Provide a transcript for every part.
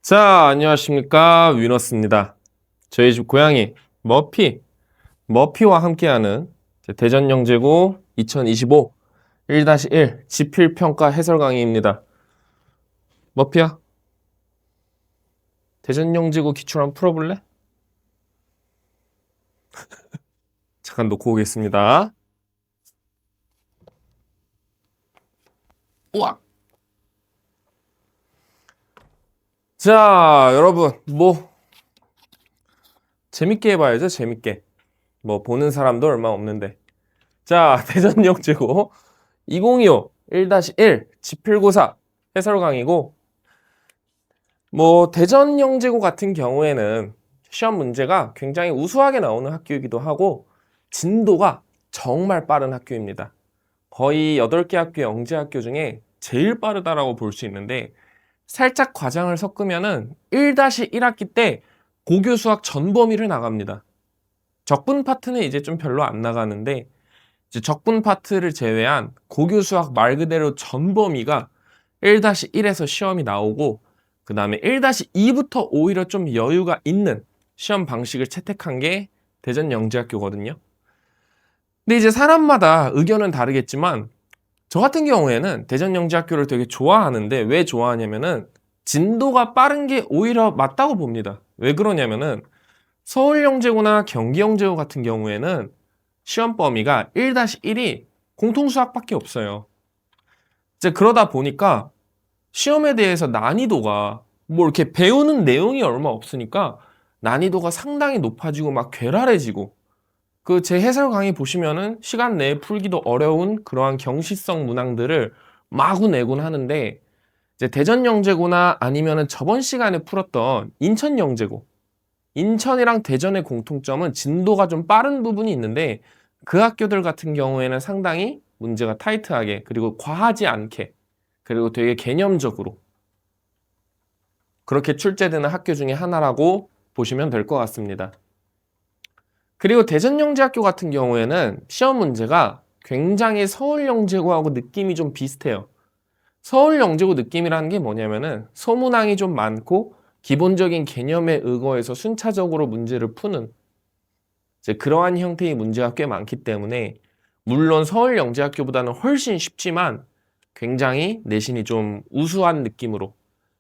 자, 안녕하십니까. 위너스입니다. 저희 집 고양이 머피와 함께하는 대전영재고 2025 1-1 지필평가 해설 강의입니다. 머피야, 대전영재고 기출 한번 풀어볼래? 잠깐 놓고 오겠습니다. 우와! 자, 여러분, 재밌게 해봐야죠, 재밌게. 보는 사람도 얼마 없는데. 자, 대전영재고 2025 1-1 지필고사 해설 강의고, 대전영재고 같은 경우에는 시험 문제가 굉장히 우수하게 나오는 학교이기도 하고, 진도가 정말 빠른 학교입니다. 거의 8개 학교 영재학교 중에 제일 빠르다라고 볼 수 있는데, 살짝 과장을 섞으면은 1-1학기 때 고교 수학 전 범위를 나갑니다. 적분 파트는 이제 좀 별로 안 나가는데, 이제 적분 파트를 제외한 고교 수학 말 그대로 전 범위가 1-1에서 시험이 나오고, 그 다음에 1-2부터 오히려 좀 여유가 있는 시험 방식을 채택한 게 대전영재학교거든요. 근데 이제 사람마다 의견은 다르겠지만, 저 같은 경우에는 대전영재학교를 되게 좋아하는데, 왜 좋아하냐면은 진도가 빠른 게 오히려 맞다고 봅니다. 왜 그러냐면은 서울영재고나 경기영재고 같은 경우에는 시험 범위가 1-1이 공통수학밖에 없어요. 이제 그러다 보니까 시험에 대해서 난이도가 이렇게 배우는 내용이 얼마 없으니까 난이도가 상당히 높아지고 막 괴랄해지고, 제 해설 강의 보시면은 시간 내에 풀기도 어려운 그러한 경시성 문항들을 마구 내곤 하는데, 이제 대전영재고나 아니면은 저번 시간에 풀었던 인천영재고, 인천이랑 대전의 공통점은 진도가 좀 빠른 부분이 있는데, 그 학교들 같은 경우에는 상당히 문제가 타이트하게, 그리고 과하지 않게, 그리고 되게 개념적으로 그렇게 출제되는 학교 중에 하나라고 보시면 될 것 같습니다. 그리고 대전영재학교 같은 경우에는 시험 문제가 굉장히 서울영재고하고 느낌이 좀 비슷해요. 서울영재고 느낌이라는 게 뭐냐면은 소문항이 좀 많고 기본적인 개념에 의거해서 순차적으로 문제를 푸는 이제 그러한 형태의 문제가 꽤 많기 때문에, 물론 서울영재학교보다는 훨씬 쉽지만 굉장히 내신이 좀 우수한 느낌으로,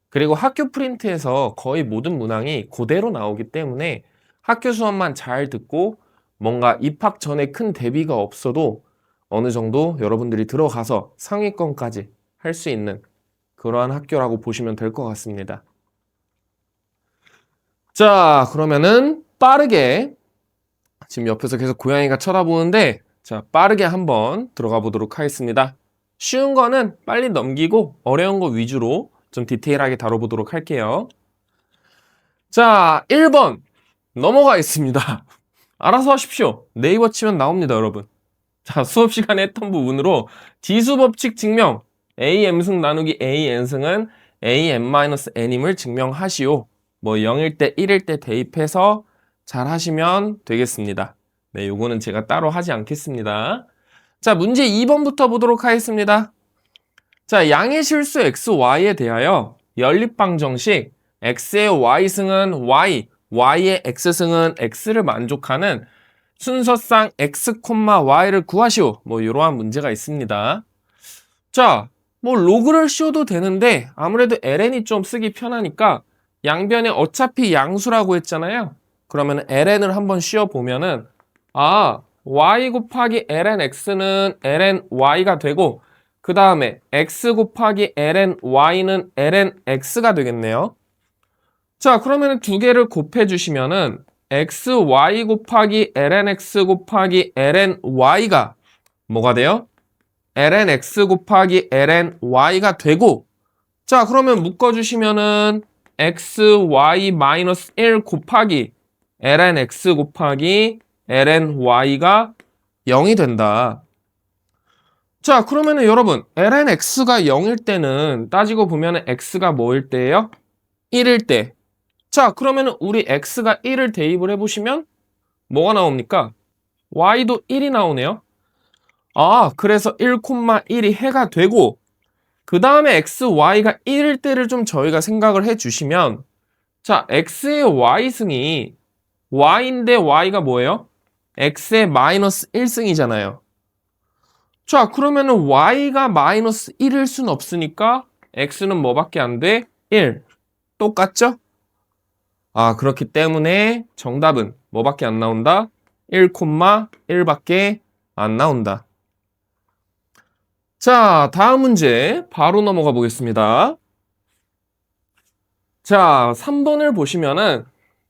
그리고 학교 프린트에서 거의 모든 문항이 그대로 나오기 때문에 학교 수업만 잘 듣고 뭔가 입학 전에 큰 대비가 없어도 어느 정도 여러분들이 들어가서 상위권까지 할 수 있는 그러한 학교라고 보시면 될 것 같습니다. 자, 그러면은 빠르게, 지금 옆에서 계속 고양이가 쳐다보는데, 자, 빠르게 한번 들어가 보도록 하겠습니다. 쉬운 거는 빨리 넘기고 어려운 거 위주로 좀 디테일하게 다뤄보도록 할게요. 자, 1번 넘어가 있습니다. 알아서 하십시오. 네이버 치면 나옵니다, 여러분. 자, 수업 시간에 했던 부분으로 지수법칙 증명, AM승 나누기 AN승은 AN-N임을 증명하시오. 0일 때 1일 때 대입해서 잘 하시면 되겠습니다. 네, 요거는 제가 따로 하지 않겠습니다. 자, 문제 2번부터 보도록 하겠습니다. 자, 양의 실수 XY에 대하여 연립방정식 X의 Y승은 Y, Y의 X승은 X를 만족하는 순서상 X, Y를 구하시오. 이러한 문제가 있습니다. 자, 로그를 씌워도 되는데 아무래도 ln이 좀 쓰기 편하니까 양변에 어차피 양수라고 했잖아요. 그러면 ln을 한번 씌워보면은 y 곱하기 ln x는 ln y가 되고, 그 다음에 x 곱하기 ln y는 ln x가 되겠네요. 자, 그러면 두 개를 곱해주시면은 xy 곱하기 ln x 곱하기 ln y가 뭐가 돼요? ln x 곱하기 ln y가 되고, 자, 그러면 묶어주시면은 xy-1 곱하기 ln x 곱하기 ln y가 0이 된다. 자, 그러면은 여러분, ln x가 0일 때는 따지고 보면은 x가 뭐일 때예요? 1일 때. 자, 그러면은 우리 x가 1을 대입을 해보시면 뭐가 나옵니까? y도 1이 나오네요. 그래서 1,1이 해가 되고, 그 다음에 x, y가 1일 때를 좀 저희가 생각을 해주시면 자, x의 y승이 y인데 y가 뭐예요? x의 마이너스 1승이잖아요. 자, 그러면은 y가 마이너스 1일 순 없으니까 x는 뭐밖에 안 돼? 1. 똑같죠? 아, 그렇기 때문에 정답은 뭐밖에 안 나온다? 1,1밖에 안 나온다. 자, 다음 문제 바로 넘어가 보겠습니다. 자, 3번을 보시면은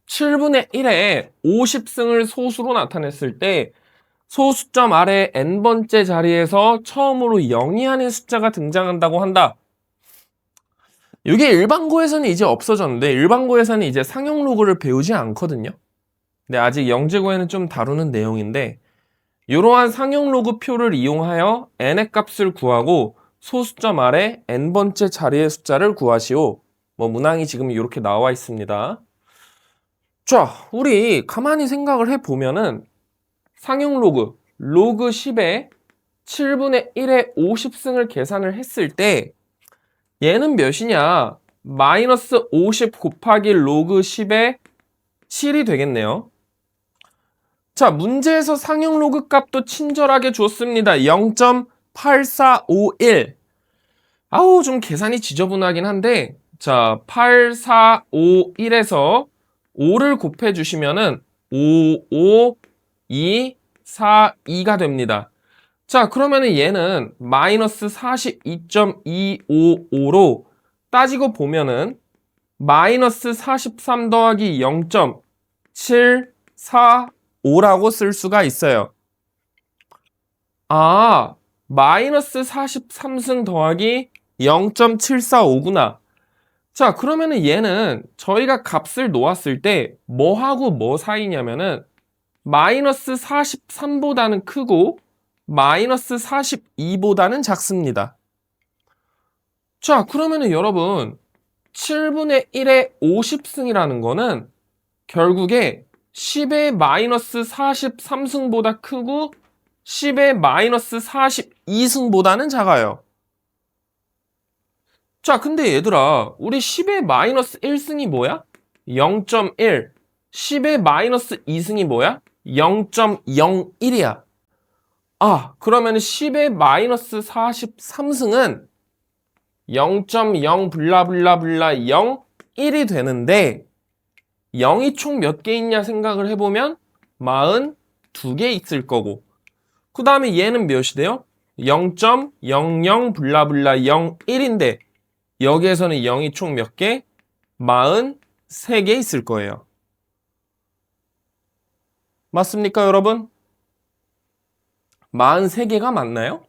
7분의 1에 50승을 소수로 나타냈을 때 소수점 아래 n번째 자리에서 처음으로 0이 아닌 숫자가 등장한다고 한다. 이게 일반고에서는 이제 없어졌는데 일반고에서는 이제 상용 로그를 배우지 않거든요. 근데 아직 영재고에는 좀 다루는 내용인데 이러한 상용 로그 표를 이용하여 n의 값을 구하고 소수점 아래 n번째 자리의 숫자를 구하시오. 뭐 문항이 지금 이렇게 나와 있습니다. 자, 우리 가만히 생각을 해보면은 상용 로그, 로그 10에 7분의 1에 50승을 계산을 했을 때 얘는 몇이냐? 마이너스 50 곱하기 로그 10의 7이 되겠네요. 자, 문제에서 상용 로그 값도 친절하게 줬습니다. 0.8451. 아우, 좀 계산이 지저분하긴 한데, 자, 8451에서 5를 곱해주시면은 55242가 됩니다. 자, 그러면은 얘는 마이너스 42.255로 따지고 보면은 마이너스 43 더하기 0.745라고 쓸 수가 있어요. 아, 마이너스 43승 더하기 0.745구나. 자, 그러면은 얘는 저희가 값을 놓았을 때 뭐하고 뭐 사이냐면은 마이너스 43보다는 크고 마이너스 42보다는 작습니다. 자, 그러면은 여러분 7분의 1의 50승이라는 거는 결국에 10의 마이너스 43승보다 크고 10의 마이너스 42승보다는 작아요. 자, 근데 얘들아, 우리 10의 마이너스 1승이 뭐야? 0.1. 10의 마이너스 2승이 뭐야? 0.01이야. 아, 그러면 10의 마이너스 43승은 0.0 블라블라블라 0, 1이 되는데 0이 총 몇 개 있냐 생각을 해보면 42개 있을 거고 그 다음에 얘는 몇이 돼요? 0.00 블라블라 0, 1인데 여기에서는 0이 총 몇 개? 43개 있을 거예요. 맞습니까, 여러분? 43개가 맞나요?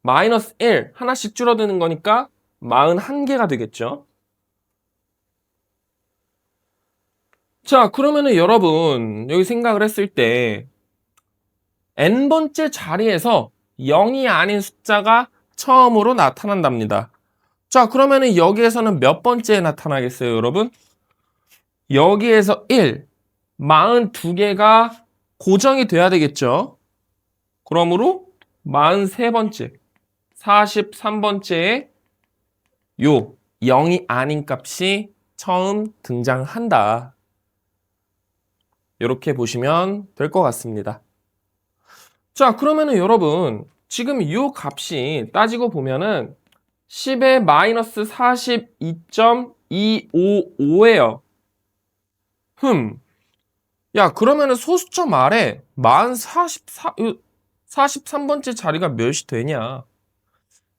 마이너스 1, 하나씩 줄어드는 거니까 41개가 되겠죠? 자, 그러면은 여러분, 여기 생각을 했을 때 n번째 자리에서 0이 아닌 숫자가 처음으로 나타난답니다. 자, 그러면은 여기에서는 몇 번째에 나타나겠어요, 여러분? 여기에서 1, 42개가 고정이 돼야 되겠죠? 그러므로 43번째, 43번째에 요 0이 아닌 값이 처음 등장한다. 이렇게 보시면 될 것 같습니다. 자, 그러면은 여러분, 지금 이 값이 따지고 보면은 10의 마이너스 42.255예요. 야, 그러면은 소수점 아래 43번째 자리가 몇이 되냐?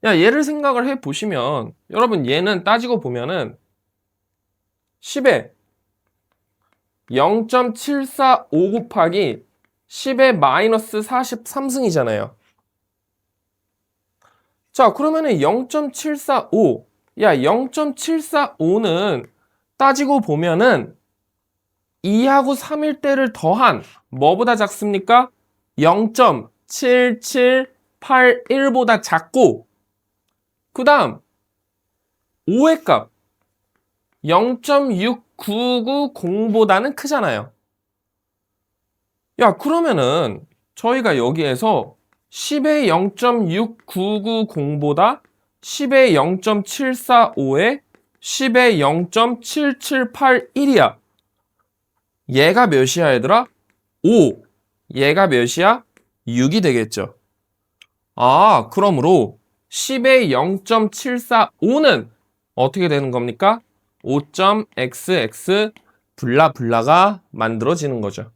야, 얘를 생각을 해 보시면 여러분 얘는 따지고 보면은 10에 0.745 곱하기 10의 마이너스 43승이잖아요. 자, 그러면은 0.745. 야, 0.745는 따지고 보면은 2하고 3일 때를 더한 뭐보다 작습니까? 0.7781보다 작고 그 다음 5의 값 0.6990보다는 크잖아요. 야, 그러면은 저희가 여기에서 10의 0.6990보다 10의 0.745에 10의 0.7781이야. 얘가 몇이야, 얘들아? 5. 얘가 몇이야? 6이 되겠죠. 아, 그러므로 10의 0.745는 어떻게 되는 겁니까? 5.xx 블라블라가 만들어지는 거죠.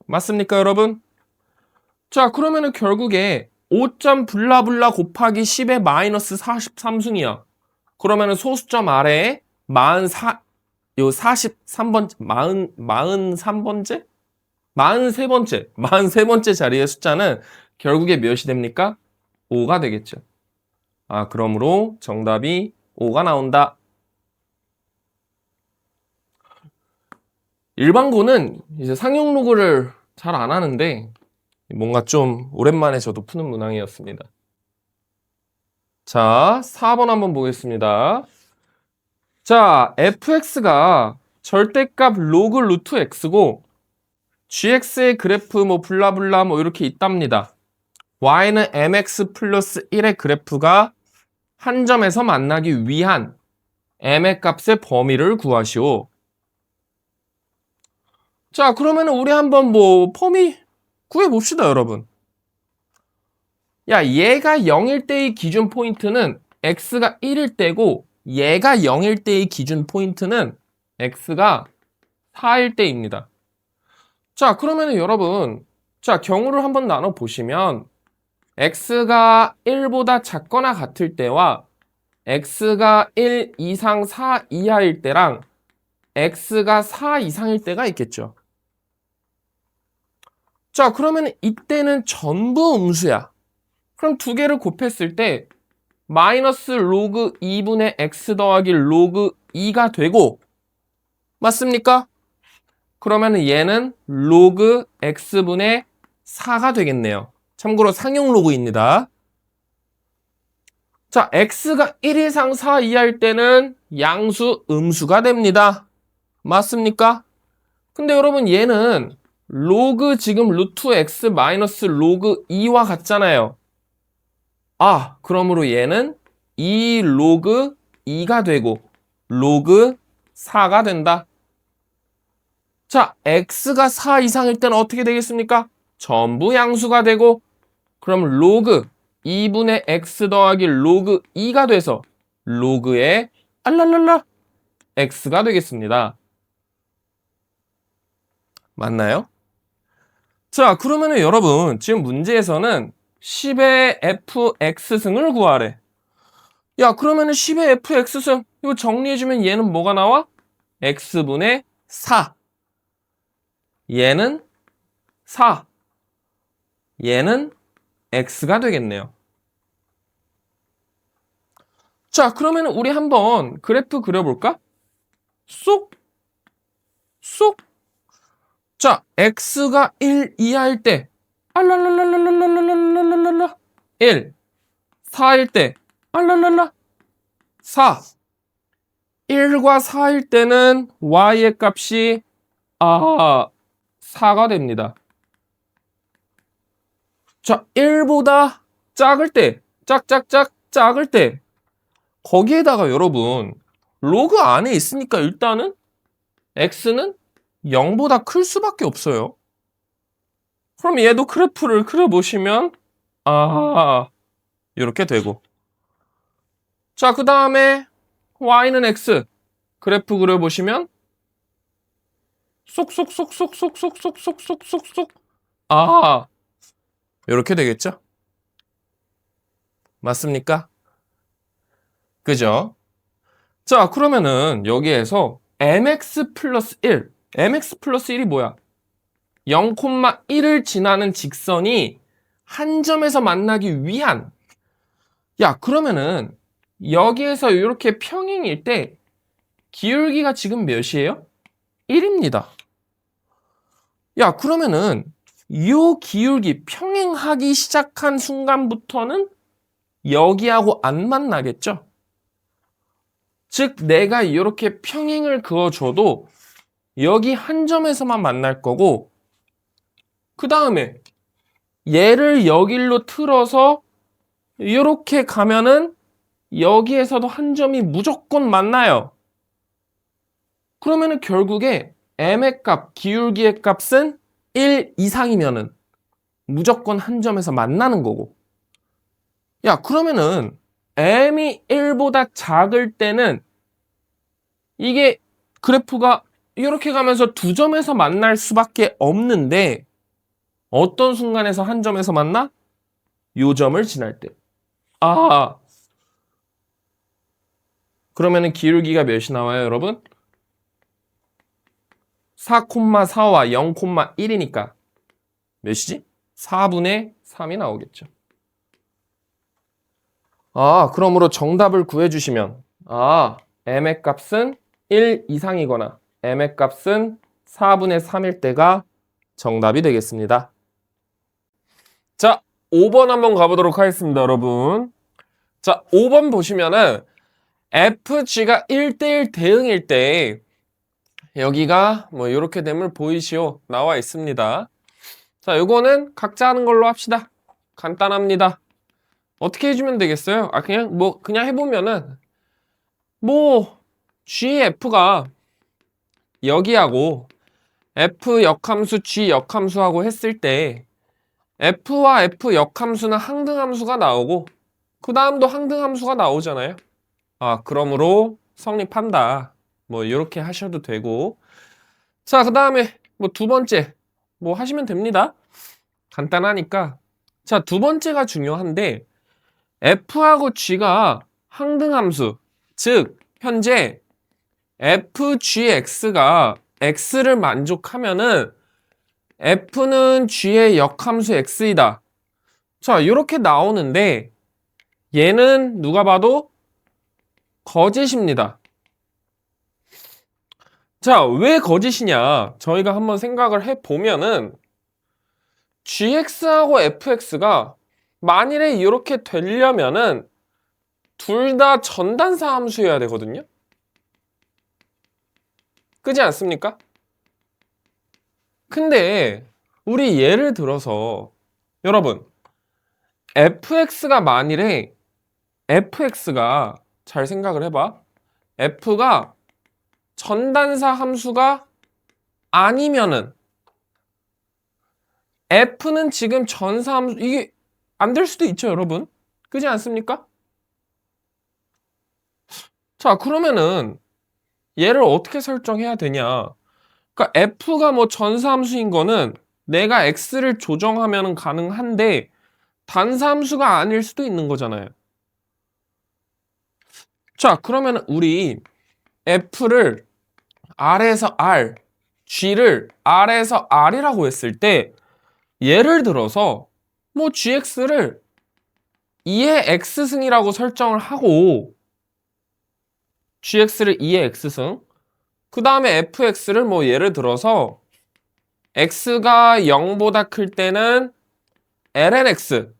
맞습니까, 여러분? 자, 그러면은 결국에 5. 블라블라 곱하기 10의 마이너스 43승이야. 그러면은 소수점 아래에 44, 요 43번째, 43번째? 43번째, 43번째 자리의 숫자는 결국에 몇이 됩니까? 5가 되겠죠. 아, 그러므로 정답이 5가 나온다. 일반고는 이제 상용 로그를 잘 안 하는데 뭔가 좀 오랜만에 저도 푸는 문항이었습니다. 자, 4번 한번 보겠습니다. 자, fx가 절대값 로그 루트 x고 gx의 그래프 뭐 블라블라 뭐 이렇게 있답니다. y는 mx 플러스 1의 그래프가 한 점에서 만나기 위한 m의 값의 범위를 구하시오. 자, 그러면 우리 한번 뭐 범위 구해봅시다, 여러분. 야, 얘가 0일 때의 기준 포인트는 x가 1일 때고 얘가 0일 때의 기준 포인트는 x가 4일 때입니다. 자, 그러면 여러분, 자, 경우를 한번 나눠보시면 x가 1보다 작거나 같을 때와 x가 1 이상 4 이하일 때랑 x가 4 이상일 때가 있겠죠. 자, 그러면 이때는 전부 음수야. 그럼 두 개를 곱했을 때 마이너스 로그 2분의 x 더하기 로그 2가 되고 맞습니까? 그러면 얘는 로그 x분의 4가 되겠네요. 참고로 상용 로그입니다. 자, x가 1 이상 4 이하일 때는 양수 음수가 됩니다. 맞습니까? 근데 여러분 얘는 로그 지금 루트 x 마이너스 로그 2와 같잖아요. 아, 그러므로 얘는 2 로그 2가 되고 로그 4가 된다. 자, x가 4 이상일 때는 어떻게 되겠습니까? 전부 양수가 되고 그럼 로그 2분의 x 더하기 로그 2가 돼서 로그의 알랄랄라 x가 되겠습니다. 맞나요? 자, 그러면은 여러분 지금 문제에서는 10의 fx승을 구하래. 야, 그러면은 10의 fx승 이거 정리해주면 얘는 뭐가 나와? x분의 4. 얘는 4. 얘는 x가 되겠네요. 자, 그러면 우리 한번 그래프 그려볼까? 쏙! 쏙! 자, x가 1 이하일 때 알랄랄랄랄랄랄랄랄랄라 1 4일 때 알랄랄라 4 1과 4일 때는 y의 값이 4가 됩니다. 자, 1보다 작을 때 짝짝짝 작을 때 거기에다가 여러분 로그 안에 있으니까 일단은 x는 0보다 클 수밖에 없어요. 그럼 얘도 그래프를 그려보시면 이렇게 되고 자, 그 다음에 y는 x 그래프 그려보시면 쏙쏙쏙쏙쏙쏙쏙쏙쏙쏙쏙 이렇게 되겠죠? 맞습니까? 그죠? 자, 그러면은 여기에서 mx 플러스 1 mx 플러스 1이 뭐야? 0,1을 지나는 직선이 한 점에서 만나기 위한 야, 그러면은 여기에서 이렇게 평행일 때 기울기가 지금 몇이에요? 1입니다. 야, 그러면은 이 기울기 평행하기 시작한 순간부터는 여기하고 안 만나겠죠? 즉 내가 이렇게 평행을 그어줘도 여기 한 점에서만 만날 거고 그 다음에 얘를 여길로 틀어서 이렇게 가면은 여기에서도 한 점이 무조건 만나요. 그러면은 결국에 m의 값, 기울기의 값은 1 이상이면은 무조건 한 점에서 만나는 거고. 야, 그러면은 m이 1보다 작을 때는 이게 그래프가 이렇게 가면서 두 점에서 만날 수밖에 없는데 어떤 순간에서 한 점에서 만나? 요 점을 지날 때. 아, 그러면은 기울기가 몇이 나와요, 여러분? 4,4와 0,1이니까 몇이지? 4분의 3이 나오겠죠. 아, 그러므로 정답을 구해주시면 m의 값은 1 이상이거나 m의 값은 4분의 3일 때가 정답이 되겠습니다. 자, 5번 한번 가보도록 하겠습니다, 여러분. 자, 5번 보시면은 FG가 1대1 대응일 때 여기가 뭐 이렇게 됨을 보이시오 나와 있습니다. 자, 요거는 각자 하는 걸로 합시다. 간단합니다. 어떻게 해주면 되겠어요? 그냥 해보면은 GF가 여기하고 F 역함수, G 역함수하고 했을 때 F와 F 역함수는 항등함수가 나오고 그 다음도 항등함수가 나오잖아요. 그러므로 성립한다. 이렇게 하셔도 되고. 자, 그 다음에 두 번째 하시면 됩니다. 간단하니까. 자, 두 번째가 중요한데 F하고 G가 항등함수, 즉 현재 FGX가 X를 만족하면은 F는 G의 역함수 X이다. 자, 이렇게 나오는데 얘는 누가 봐도 거짓입니다. 자, 왜 거짓이냐? 저희가 한번 생각을 해보면은 GX하고 FX가 만일에 이렇게 되려면은 둘 다 전단사 함수여야 되거든요. 그지 않습니까? 근데 우리 예를 들어서 여러분 FX가 만일에 FX가 잘 생각을 해봐. F가 전단사 함수가 아니면은 F는 지금 전사 함수 이게 안 될 수도 있죠, 여러분. 그지 않습니까? 자, 그러면은 얘를 어떻게 설정해야 되냐? 그러니까 F가 전사 함수인 거는 내가 X를 조정하면 가능한데 단사 함수가 아닐 수도 있는 거잖아요. 자, 그러면 우리 F를 R에서 R, G를 R에서 R이라고 했을 때 예를 들어서 GX를 2의 X승이라고 설정을 하고 GX를 2의 X승 그 다음에 FX를 예를 들어서 X가 0보다 클 때는 lnX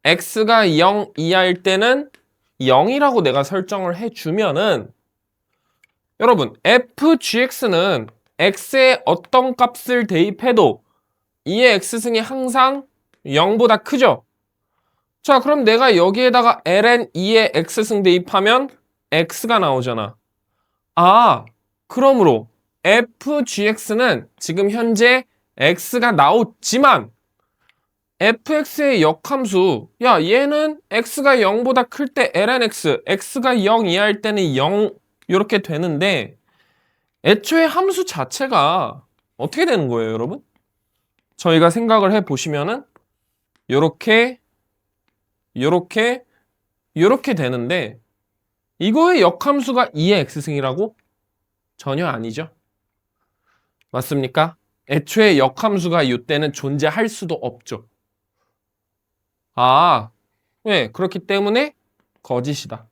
X가 0 이하일 때는 0이라고 내가 설정을 해주면은 여러분 FGX는 X의 어떤 값을 대입해도 2의 X승이 항상 0보다 크죠? 자, 그럼 내가 여기에다가 ln 2의 X승 대입하면 X가 나오잖아. 그러므로 FGX는 지금 현재 X가 나오지만 fx의 역함수 얘는 x가 0보다 클 때 lnx x가 0 이하일 때는 0 이렇게 되는데 애초에 함수 자체가 어떻게 되는 거예요, 여러분? 저희가 생각을 해보시면은 요렇게 되는데 이거의 역함수가 2의 x승이라고? 전혀 아니죠. 맞습니까? 애초에 역함수가 이때는 존재할 수도 없죠. 네, 그렇기 때문에 거짓이다.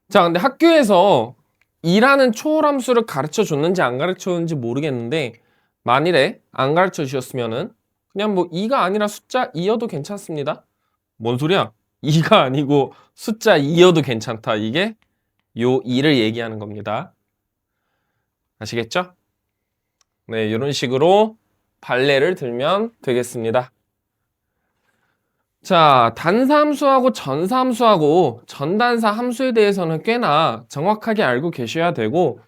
자, 근데 학교에서 2라는 초월함수를 가르쳐 줬는지 안 가르쳐 줬는지 모르겠는데 만일에 안 가르쳐 주셨으면은 그냥 2가 아니라 숫자 2여도 괜찮습니다. 뭔 소리야? 2가 아니고 숫자 2여도 괜찮다. 이게 요 2를 얘기하는 겁니다. 아시겠죠? 네, 이런 식으로 발레를 들면 되겠습니다. 자, 단사함수하고 전사함수하고 전단사 함수에 대해서는 꽤나 정확하게 알고 계셔야 되고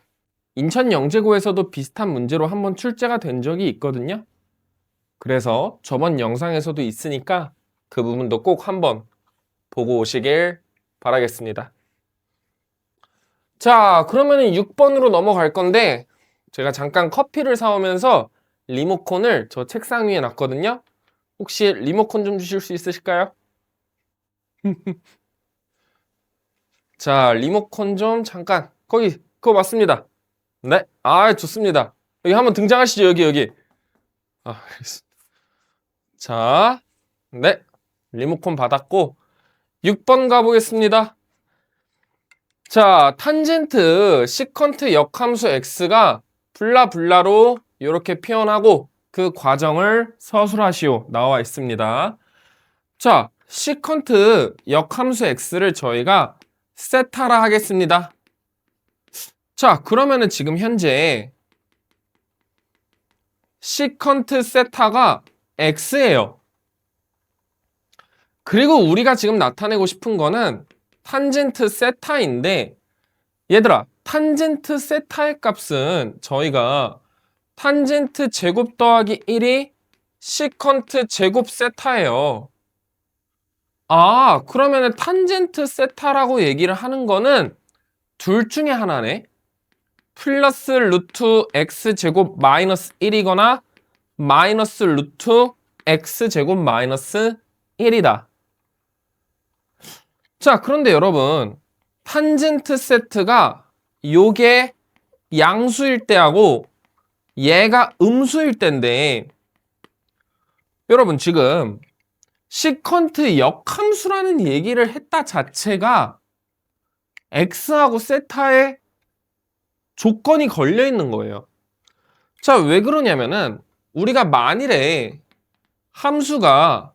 인천영재고에서도 비슷한 문제로 한번 출제가 된 적이 있거든요. 그래서 저번 영상에서도 있으니까 그 부분도 꼭 한번 보고 오시길 바라겠습니다. 자, 그러면 6번으로 넘어갈 건데 제가 잠깐 커피를 사오면서 리모컨을 저 책상 위에 놨거든요. 혹시 리모컨 좀 주실 수 있으실까요? 자, 리모컨 좀 잠깐. 그거 맞습니다. 네. 아, 좋습니다. 여기 한번 등장하시죠. 여기. 아, 알겠습니다. 자, 네. 리모컨 받았고 6번 가보겠습니다. 자, 탄젠트 시컨트 역함수 x가 블라블라로 이렇게 표현하고 그 과정을 서술하시오 나와 있습니다. 자, 시컨트 역함수 x를 저희가 세타라 하겠습니다. 자, 그러면은 지금 현재 시컨트 세타가 x예요. 그리고 우리가 지금 나타내고 싶은 거는 탄젠트 세타인데 얘들아, 탄젠트 세타의 값은 저희가 탄젠트 제곱 더하기 1이 시컨트 제곱 세타예요. 아, 그러면은 탄젠트 세타라고 얘기를 하는 거는 둘 중에 하나네. 플러스 루트 x 제곱 마이너스 1이거나 마이너스 루트 x 제곱 마이너스 1이다. 자, 그런데 여러분, 탄젠트 세트가 요게 양수일 때하고 얘가 음수일 때인데 여러분 지금 시컨트 역함수라는 얘기를 했다 자체가 x하고 세타에 조건이 걸려 있는 거예요. 자, 왜 그러냐면은 우리가 만일에 함수가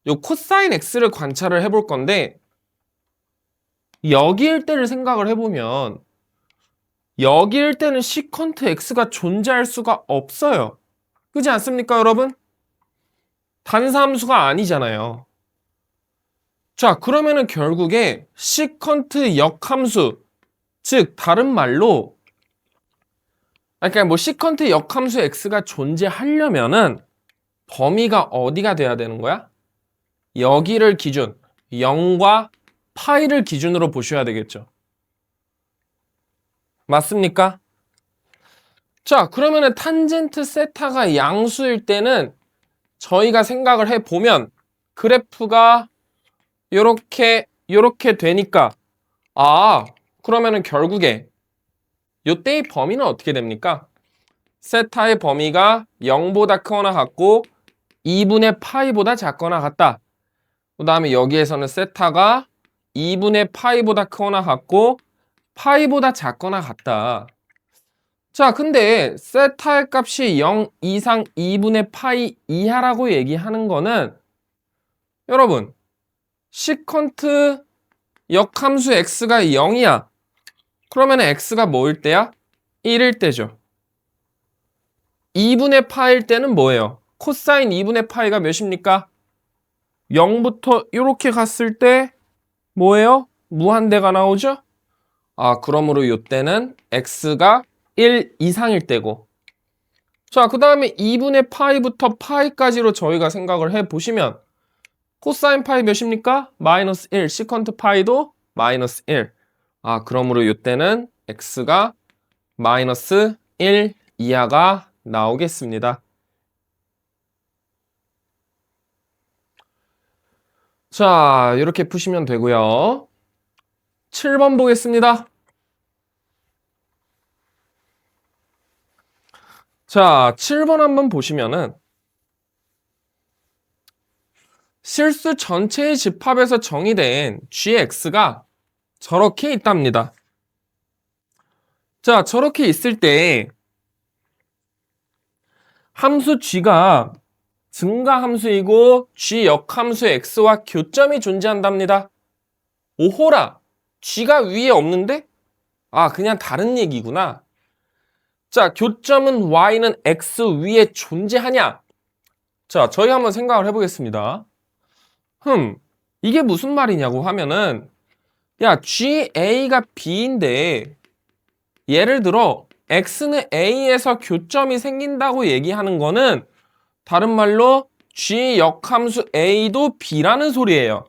요 코사인 x를 관찰을 해볼 건데 여기일 때를 생각을 해보면 여기일 때는 시컨트 x가 존재할 수가 없어요. 그렇지 않습니까, 여러분? 단사함수가 아니잖아요. 자, 그러면은 결국에 시컨트 역함수, 즉 다른 말로 그러니까 뭐 시컨트 역함수 x가 존재하려면은 범위가 어디가 돼야 되는 거야? 여기를 기준, 0과 파이를 기준으로 보셔야 되겠죠. 맞습니까? 자, 그러면은 탄젠트 세타가 양수일 때는 저희가 생각을 해보면 그래프가 요렇게 되니까 그러면은 결국에 요때의 범위는 어떻게 됩니까? 세타의 범위가 0보다 크거나 같고 2분의 파이보다 작거나 같다. 그 다음에 여기에서는 세타가 2분의 파이보다 크거나 같고 파이보다 작거나 같다. 자, 근데 세타의 값이 0 이상 2분의 파이 이하라고 얘기하는 거는 여러분 시컨트 역함수 x가 0이야. 그러면 x가 뭐일 때야? 1일 때죠. 2분의 파일 때는 뭐예요? 코사인 2분의 파이가 몇입니까? 0부터 이렇게 갔을 때 뭐예요? 무한대가 나오죠? 그러므로 이때는 x가 1 이상일 때고 자, 그 다음에 2분의 파이부터 파이까지로 저희가 생각을 해보시면 코사인 파이 몇입니까? 마이너스 1, 시컨트 파이도 마이너스 1 그러므로 이때는 x가 마이너스 1 이하가 나오겠습니다. 자, 이렇게 푸시면 되고요. 7번 보겠습니다. 자, 7번 한번 보시면은 실수 전체의 집합에서 정의된 gx가 저렇게 있답니다. 자, 저렇게 있을 때 함수 g가 증가함수이고 g 역함수 x와 교점이 존재한답니다. 오호라, g가 위에 없는데? 그냥 다른 얘기구나. 자, 교점은 y는 x 위에 존재하냐? 자, 저희 한번 생각을 해보겠습니다. 이게 무슨 말이냐고 하면은 야, GA가 B인데 예를 들어 X는 A에서 교점이 생긴다고 얘기하는 거는 다른 말로 G 역함수 A도 B라는 소리예요.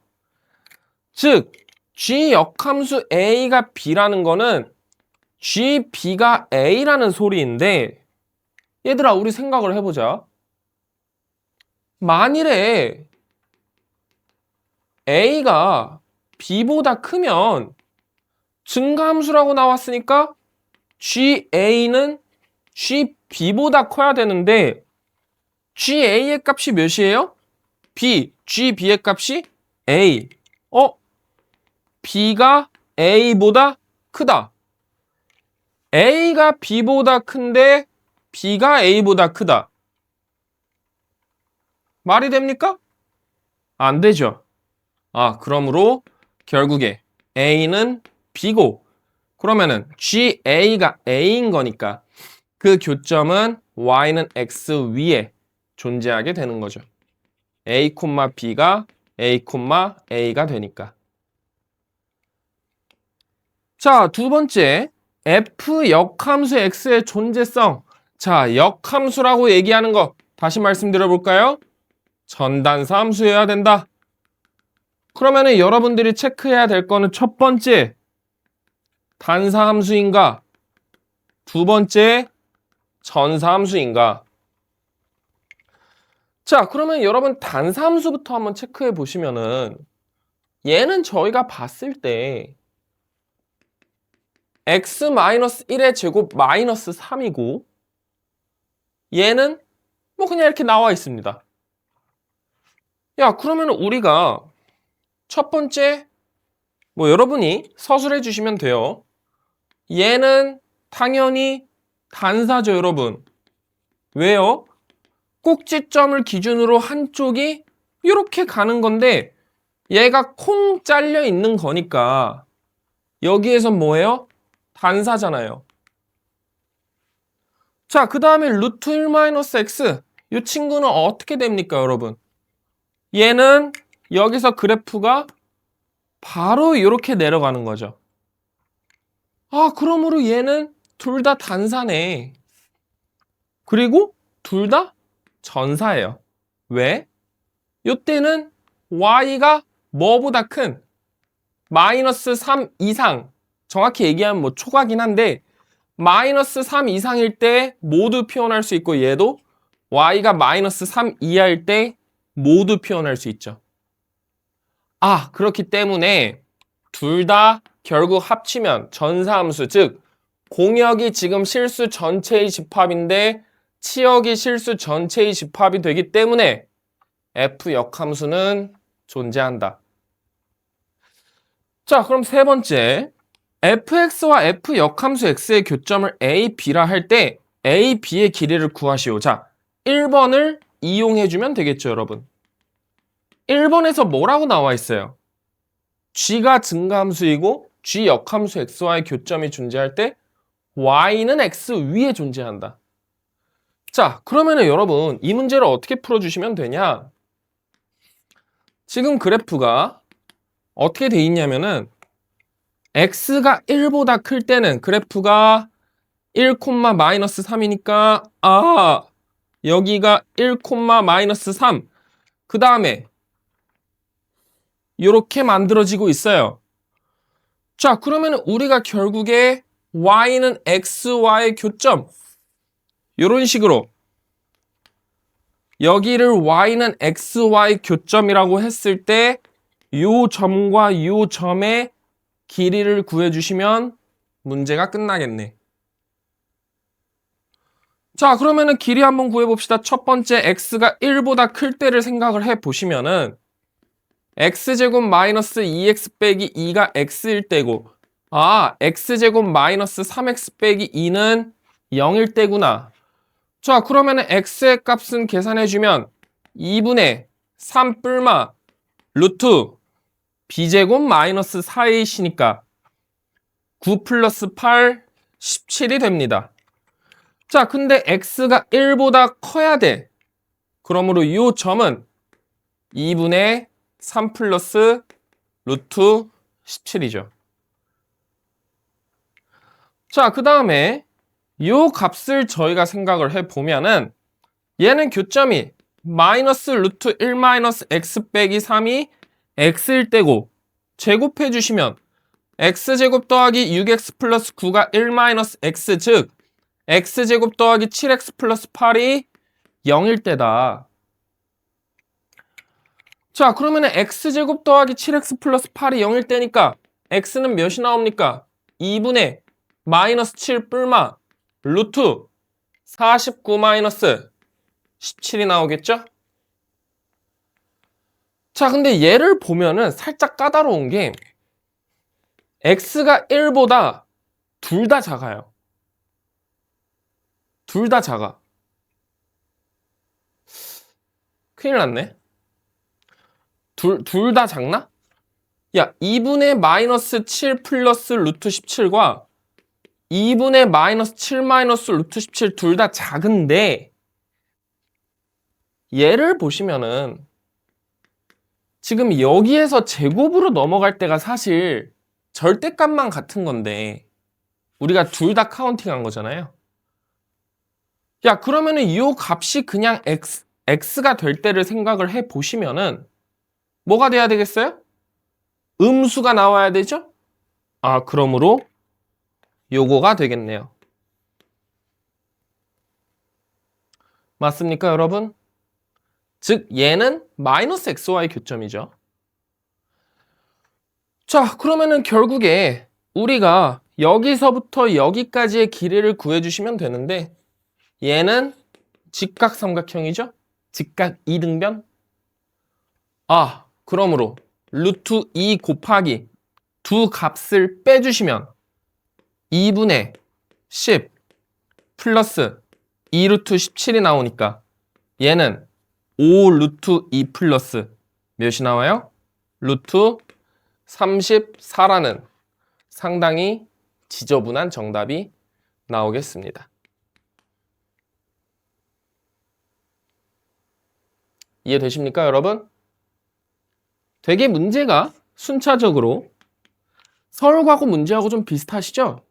즉, G 역함수 A가 B라는 거는 G, B가 A라는 소리인데 얘들아, 우리 생각을 해보자. 만일에 A가 B보다 크면 증가함수라고 나왔으니까 GA는 GB보다 커야 되는데 GA의 값이 몇이에요? B, GB의 값이 A. B가 A보다 크다. A가 B보다 큰데 B가 A보다 크다. 말이 됩니까? 안 되죠. 그러므로 결국에 A는 B고 그러면은 GA가 A인 거니까 그 교점은 Y는 X 위에 존재하게 되는 거죠. A, B가 A, A가 되니까. 자, 두 번째, F 역함수 X의 존재성. 자, 역함수라고 얘기하는 거 다시 말씀드려볼까요? 전단사 함수여야 된다. 그러면은 여러분들이 체크해야 될 거는 첫 번째, 단사 함수인가? 두 번째, 전사 함수인가? 자, 그러면 여러분 단사 함수부터 한번 체크해 보시면은 얘는 저희가 봤을 때 x-1의 제곱 마이너스 3이고 얘는 뭐 그냥 이렇게 나와 있습니다. 야, 그러면 우리가 첫 번째 뭐 여러분이 서술해 주시면 돼요. 얘는 당연히 단사죠, 여러분. 왜요? 꼭지점을 기준으로 한쪽이 이렇게 가는 건데 얘가 콩 잘려 있는 거니까 여기에선 뭐예요? 단사잖아요. 자, 그 다음에 루트 1-x 이 친구는 어떻게 됩니까, 여러분? 얘는 여기서 그래프가 바로 이렇게 내려가는 거죠. 그러므로 얘는 둘 다 단사네. 그리고 둘 다 전사예요. 왜? 이때는 y가 뭐보다 큰 마이너스 3 이상, 정확히 얘기하면 뭐 초과긴 한데 마이너스 3 이상일 때 모두 표현할 수 있고 얘도 y가 마이너스 3 이하일 때 모두 표현할 수 있죠. 그렇기 때문에 둘 다 결국 합치면 전사함수, 즉 공역이 지금 실수 전체의 집합인데 치역이 실수 전체의 집합이 되기 때문에 F 역함수는 존재한다. 자, 그럼 세 번째, fx와 f 역함수 x의 교점을 a, b라 할 때 a, b의 길이를 구하시오. 자, 1번을 이용해주면 되겠죠, 여러분. 1번에서 뭐라고 나와 있어요? g가 증가함수이고 g 역함수 x와의 교점이 존재할 때 y는 x 위에 존재한다. 자, 그러면은 여러분 이 문제를 어떻게 풀어주시면 되냐? 지금 그래프가 어떻게 돼 있냐면은 x가 1보다 클 때는 그래프가 1, 마이너스 3이니까 여기가 1, 마이너스 3 그 다음에 이렇게 만들어지고 있어요. 자, 그러면 우리가 결국에 y는 x와의 교점 이런 식으로 여기를 y는 xy 교점이라고 했을 때 요 점과 요 점의 길이를 구해주시면 문제가 끝나겠네. 자, 그러면은 길이 한번 구해봅시다. 첫 번째 x가 1보다 클 때를 생각을 해보시면은 x제곱 마이너스 2x 빼기 2가 x일 때고 x제곱 마이너스 3x 빼기 2는 0일 때구나. 자, 그러면은 x의 값은 계산해주면 2분의 3 뿔마 루트 b제곱 마이너스 4이시니까 9 플러스 8, 17이 됩니다. 자, 근데 x가 1보다 커야 돼. 그러므로 이 점은 2분의 3 플러스 루트 17이죠. 자, 그 다음에 이 값을 저희가 생각을 해보면은 얘는 교점이 마이너스 루트 1 마이너스 x 빼기 3이 x일 때고 제곱해 주시면 x제곱 더하기 6x 플러스 9가 1 마이너스 x 즉 x제곱 더하기 7x 플러스 8이 0일 때다. 자, 그러면은 x제곱 더하기 7x 플러스 8이 0일 때니까 x는 몇이 나옵니까? 2분의 마이너스 7 뿔마 루트 49 마이너스 17이 나오겠죠? 자, 근데 얘를 보면은 살짝 까다로운 게 x가 1보다 둘 다 작아요. 둘 다 작아. 큰일 났네. 둘 다 작나? 야, 2분의 마이너스 7 플러스 루트 17과 2분의 마이너스 7 마이너스 루트 17 둘 다 작은데 얘를 보시면은 지금 여기에서 제곱으로 넘어갈 때가 사실 절대값만 같은 건데 우리가 둘 다 카운팅한 거잖아요. 야, 그러면은 이 값이 그냥 x가 될 때를 생각을 해 보시면은 뭐가 돼야 되겠어요? 음수가 나와야 되죠? 아, 그러므로 요거가 되겠네요. 맞습니까, 여러분? 즉 얘는 마이너스 xy 교점이죠. 자, 그러면은 결국에 우리가 여기서부터 여기까지의 길이를 구해주시면 되는데 얘는 직각삼각형이죠? 직각 이등변? 아, 그러므로 루트 2 곱하기 두 값을 빼주시면 2분의 10 플러스 2 루트 17이 나오니까 얘는 5 루트 2 플러스 몇이 나와요? 루트 34라는 상당히 지저분한 정답이 나오겠습니다. 이해되십니까, 여러분? 되게 문제가 순차적으로 서울과거 문제하고 좀 비슷하시죠?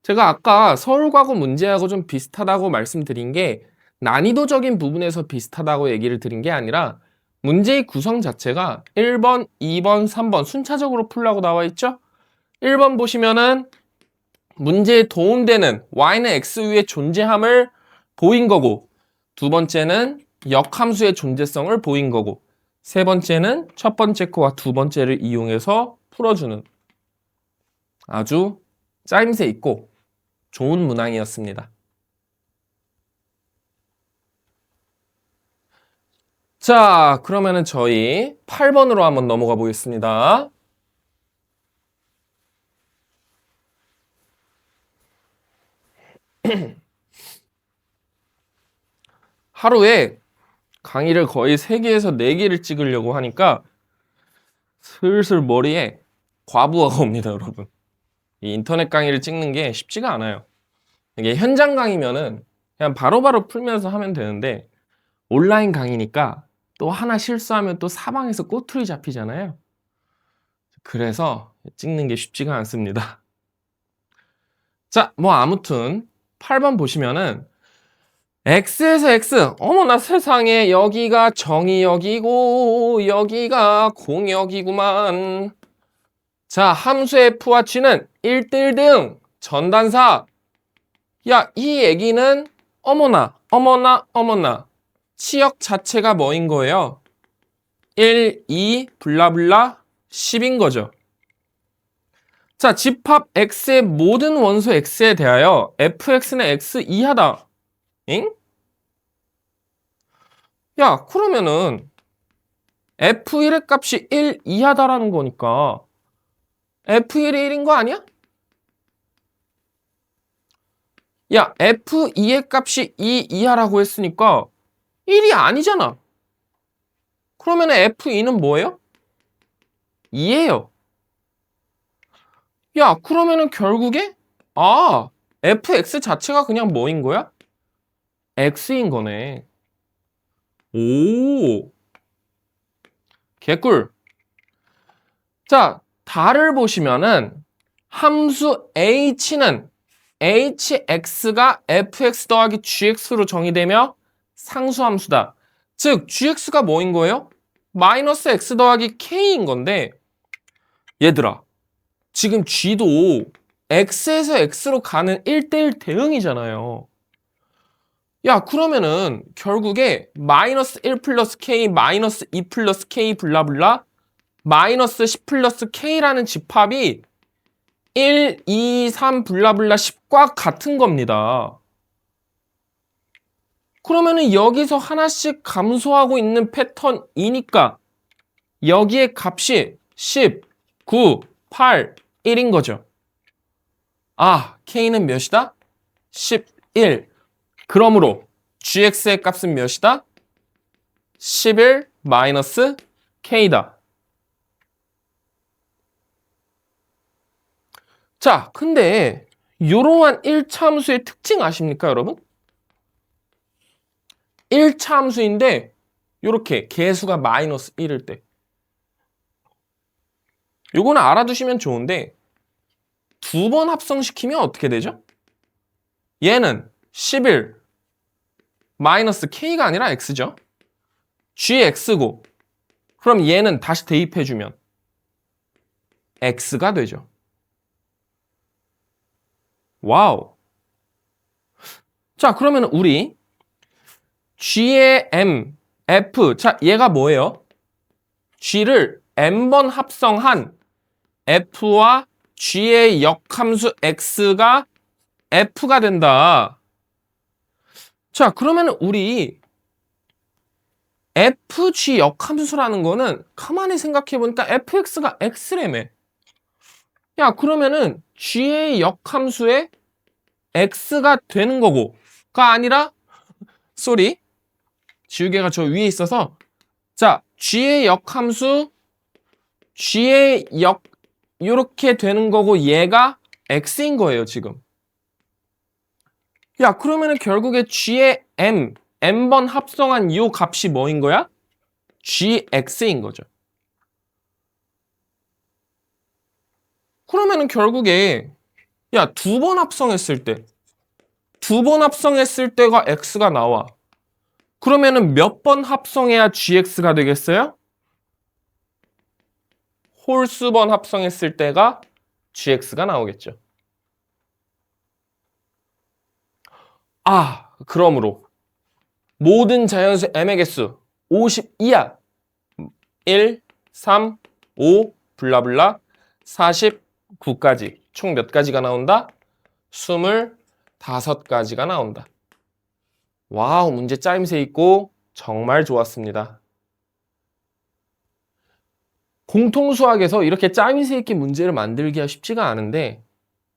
제가 아까 서울과거 문제하고 좀 비슷하다고 말씀드린 게 난이도적인 부분에서 비슷하다고 얘기를 드린 게 아니라 문제의 구성 자체가 1번, 2번, 3번 순차적으로 풀라고 나와 있죠? 1번 보시면은 문제에 도움되는 y는 x 위에 존재함을 보인 거고 두 번째는 역함수의 존재성을 보인 거고 세 번째는 첫 번째 거와 두 번째를 이용해서 풀어주는 아주 짜임새 있고 좋은 문항이었습니다. 자, 그러면은 저희 8번으로 한번 넘어가 보겠습니다. 하루에 강의를 거의 3개에서 4개를 찍으려고 하니까 슬슬 머리에 과부하가 옵니다, 여러분. 이 인터넷 강의를 찍는 게 쉽지가 않아요. 이게 현장 강의면은 그냥 바로바로 풀면서 하면 되는데 온라인 강의니까 또 하나 실수하면 또 사방에서 꼬투리 잡히잖아요. 그래서 찍는 게 쉽지가 않습니다. 자, 뭐 아무튼 8번 보시면은 x에서 x, 어머나 세상에 여기가 정의역이고 여기가 공역이구만. 자, 함수 f와 g는 1대1 등 전단사. 야, 이 얘기는 어머나 치역 자체가 뭐인 거예요? 1, 2, 블라블라 10인 거죠. 자, 집합 x의 모든 원소 x에 대하여 fx는 x 이하다. 잉? 야, 그러면은 f1의 값이 1 이하다라는 거니까 f1이 1인 거 아니야? 야, f2의 값이 2 이하라고 했으니까 1이 아니잖아. 그러면 f2는 뭐예요? 2예요. 야, 그러면은 결국에 fx 자체가 그냥 뭐인 거야? x인 거네. 오. 개꿀. 자, 다를 보시면은 함수 h는 hx가 fx 더하기 gx로 정의되며 상수함수다. 즉 gx가 뭐인 거예요? 마이너스 x 더하기 k인 건데 얘들아 지금 g도 x에서 x로 가는 1대1 대응이잖아요. 야 그러면은 결국에 마이너스 1 플러스 k 마이너스 2 플러스 k 블라블라 마이너스 10 플러스 k라는 집합이 1, 2, 3 블라블라 10과 같은 겁니다. 그러면은 여기서 하나씩 감소하고 있는 패턴이니까 여기에 값이 10, 9, 8, 1인 거죠. 아, k는 몇이다? 11. 그러므로 gx의 값은 몇이다? 11 마이너스 k다. 자, 근데 이러한 1차 함수의 특징 아십니까, 여러분? 1차 함수인데 이렇게 개수가 마이너스 1일 때 요거는 알아두시면 좋은데 두 번 합성시키면 어떻게 되죠? 얘는 11 마이너스 k가 아니라 x죠. gx고 그럼 얘는 다시 대입해주면 x가 되죠. 와우. 자, 그러면 우리 g의 m, f. 자, 얘가 뭐예요? g를 m번 합성한 f와 g의 역함수 x가 f가 된다. 자, 그러면 우리 fg 역함수라는 거는 가만히 생각해보니까 fx가 x래매. 야, 그러면은 g의 역함수에 x가 되는 거고가 아니라 쏘리 지우개가 저 위에 있어서 자 g의 역함수 g의 역 이렇게 되는 거고 얘가 x인 거예요 지금. 야 그러면은 결국에 g의 m번 합성한 이 값이 뭐인 거야? gx인 거죠. 그러면은 결국에 야 두 번 합성했을 때가 x가 나와. 그러면은 몇 번 합성해야 gx가 되겠어요? 홀수번 합성했을 때가 gx가 나오겠죠. 아, 그러므로 모든 자연수 m의 개수 52야. 1, 3, 5, 블라블라 49까지 총 몇 가지가 나온다? 25가지가 나온다. 와우, 문제 짜임새 있고 정말 좋았습니다. 공통수학에서 이렇게 짜임새 있게 문제를 만들기가 쉽지가 않은데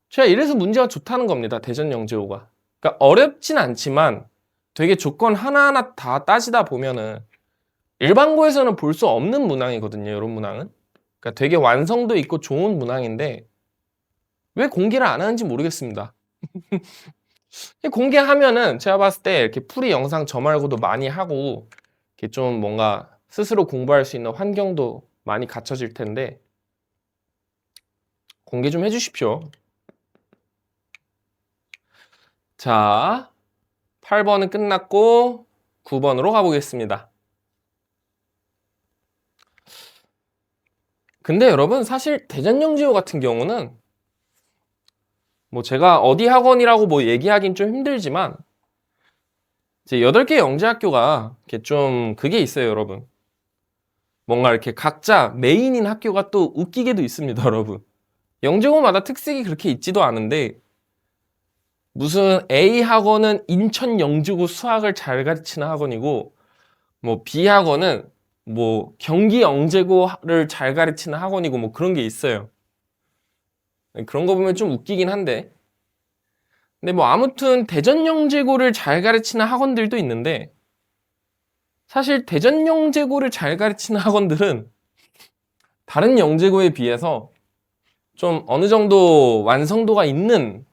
제가 이래서 문제가 좋다는 겁니다. 대전영재호가. 그러니까 어렵진 않지만 되게 조건 하나하나 다 따지다 보면은 일반고에서는 볼 수 없는 문항이거든요. 이런 문항은. 그러니까 되게 완성도 있고 좋은 문항인데 왜 공개를 안 하는지 모르겠습니다. 공개하면은 제가 봤을 때 이렇게 풀이 영상 저 말고도 많이 하고 이렇게 좀 뭔가 스스로 공부할 수 있는 환경도 많이 갖춰질 텐데 공개 좀 해주십시오. 자, 8번은 끝났고 9번으로 가보겠습니다. 근데 여러분 사실 대전영재호 같은 경우는 뭐 제가 어디 학원이라고 뭐 얘기하긴 좀 힘들지만 이제 8개 영재학교가 이렇게 좀 그게 있어요, 여러분. 뭔가 이렇게 각자 메인인 학교가 또 웃기게도 있습니다, 여러분. 영재고마다 특색이 그렇게 있지도 않은데 무슨 A 학원은 인천 영재고 수학을 잘 가르치는 학원이고 뭐 B 학원은 뭐 경기 영재고를 잘 가르치는 학원이고 뭐 그런 게 있어요. 그런 거 보면 좀 웃기긴 한데 근데 뭐 아무튼 대전영재고를 잘 가르치는 학원들도 있는데 사실 대전영재고를 잘 가르치는 학원들은 다른 영재고에 비해서 좀 어느 정도 완성도가 있는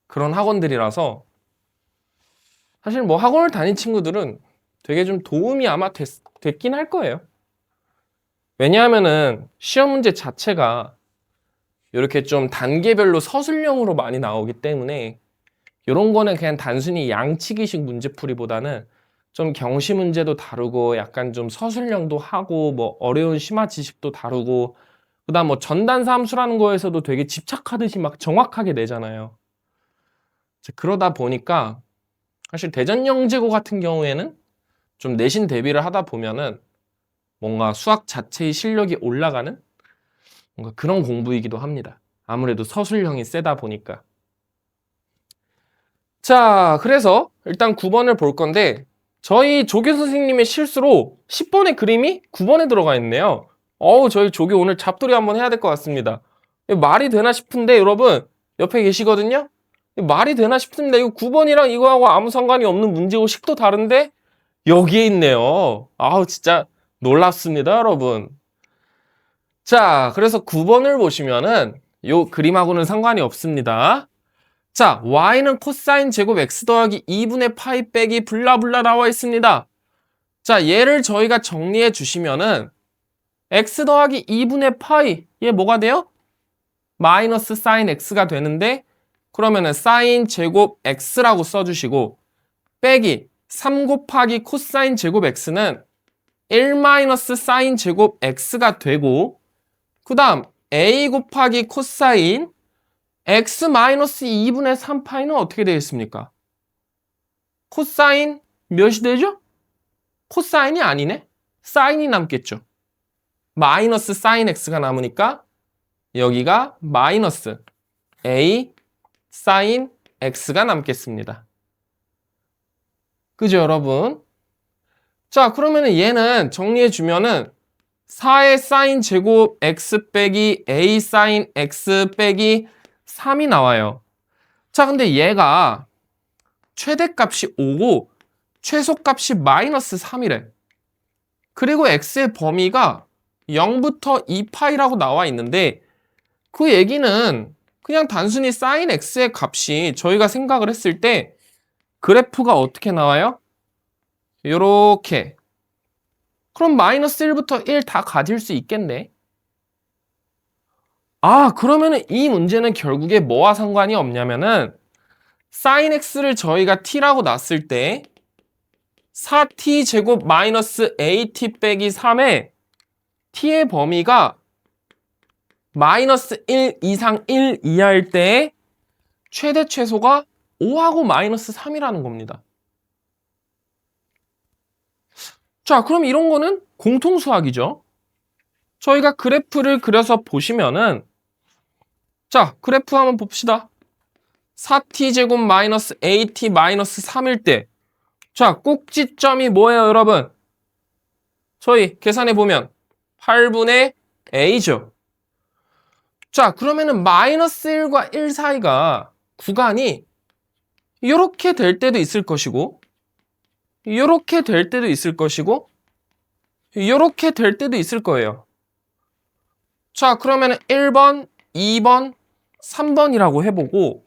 그런 학원들이라서 사실 뭐 학원을 다닌 친구들은 되게 좀 도움이 아마 됐긴 할 거예요. 왜냐하면은 시험 문제 자체가 이렇게 좀 단계별로 서술형으로 많이 나오기 때문에 이런 거는 그냥 단순히 양치기식 문제풀이보다는 좀 경시 문제도 다루고 약간 좀 서술형도 하고 뭐 어려운 심화 지식도 다루고 그다음 뭐 전단사 함수라는 거에서도 되게 집착하듯이 막 정확하게 내잖아요. 그러다 보니까 사실 대전영재고 같은 경우에는 좀 내신 대비를 하다 보면은 뭔가 수학 자체의 실력이 올라가는 뭔가 그런 공부이기도 합니다. 아무래도 서술형이 세다 보니까. 자, 그래서 일단 9번을 볼 건데 저희 조교 선생님의 실수로 10번의 그림이 9번에 들어가 있네요. 저희 조교 오늘 잡돌이 한번 해야 될 것 같습니다. 말이 되나 싶은데 여러분 옆에 계시거든요? 말이 되나 싶습니다. 이거 9번이랑 이거하고 아무 상관이 없는 문제고 식도 다른데 여기에 있네요. 아우 진짜 놀랍습니다, 여러분. 자, 그래서 9번을 보시면은 요 그림하고는 상관이 없습니다. 자, y는 코사인 제곱 x 더하기 2분의 파이 빼기 블라블라 나와 있습니다. 자, 얘를 저희가 정리해 주시면은 x 더하기 2분의 파이 얘 뭐가 돼요? 마이너스 사인 x가 되는데 그러면은 사인 제곱 x라고 써주시고 빼기 3 곱하기 코사인 제곱 x는 1 마이너스 사인 제곱 x가 되고 그 다음 a 곱하기 코사인 x 마이너스 2분의 3파이는 어떻게 되겠습니까? 코사인 몇이 되죠? 코사인이 아니네? 사인이 남겠죠. 마이너스 사인 x가 남으니까 여기가 마이너스 a 사인 x가 남겠습니다. 그죠, 여러분? 자, 그러면은 얘는 정리해주면은 4의 사인 제곱 x 빼기 a 사인 x 빼기 3이 나와요. 자, 근데 얘가 최대값이 5고 최소값이 마이너스 3이래. 그리고 x의 범위가 0부터 2파이라고 나와 있는데 그 얘기는 그냥 단순히 사인 x의 값이 저희가 생각을 했을 때 그래프가 어떻게 나와요? 요렇게. 그럼 마이너스 1부터 1 다 가질 수 있겠네. 아, 그러면은 이 문제는 결국에 뭐와 상관이 없냐면은 사인 x를 저희가 t라고 놨을 때 4t 제곱 마이너스 at 빼기 3에 t의 범위가 마이너스 1 이상 1 이하일 때 최대 최소가 5하고 마이너스 3이라는 겁니다. 자, 그럼 이런 거는 공통수학이죠. 저희가 그래프를 그려서 보시면은 자, 그래프 한번 봅시다. 4t 제곱 마이너스 at 마이너스 3일 때 자, 꼭지점이 뭐예요, 여러분? 저희 계산해 보면 8분의 a죠. 자, 그러면은 마이너스 1과 1 사이가 구간이 이렇게 될 때도 있을 것이고 이렇게 될 때도 있을 것이고 이렇게 될 때도 있을 거예요. 자, 그러면은 1번, 2번, 3번이라고 해보고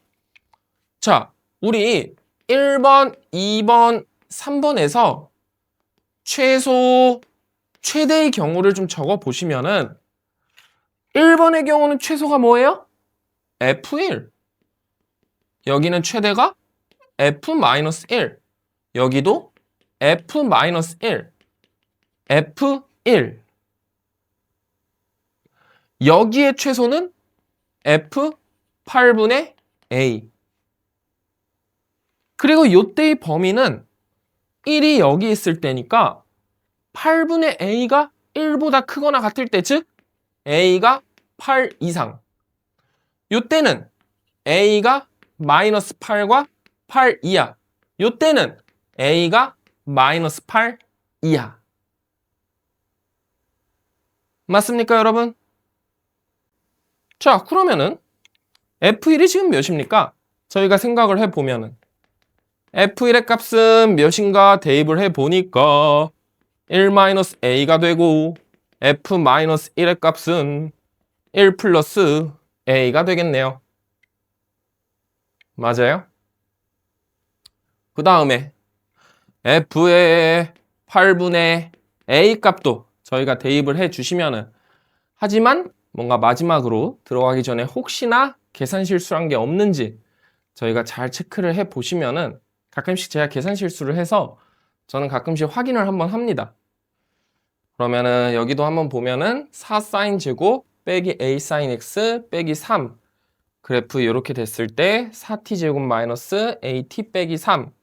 자, 우리 1번, 2번, 3번에서 최대의 경우를 좀 적어 보시면은 1번의 경우는 최소가 뭐예요? F1. 여기는 최대가 F-1. 여기도 F-1. F1. 여기의 최소는 F8분의 A. 그리고 이때의 범위는 1이 여기 있을 때니까 8분의 A가 1보다 크거나 같을 때, 즉 A가 8 이상. 이때는 A가 마이너스 8과 8 이하. 이때는 A가 마이너스 8 이하. 맞습니까, 여러분? 자, 그러면은 F1이 지금 몇입니까? 저희가 생각을 해보면은 F1의 값은 몇인가 대입을 해보니까 1-A가 되고 F-1의 값은 1 플러스 A가 되겠네요. 맞아요? 그 다음에 F의 8분의 A 값도 저희가 대입을 해 주시면은, 하지만 뭔가 마지막으로 들어가기 전에 혹시나 계산 실수한 게 없는지 저희가 잘 체크를 해 보시면은, 가끔씩 제가 계산 실수를 해서 저는 가끔씩 확인을 한번 합니다. 그러면은 여기도 한번 보면은 4sin 제곱 빼기 a sin x 빼기 3 그래프 이렇게 됐을 때 4t 제곱 마이너스 at 빼기 3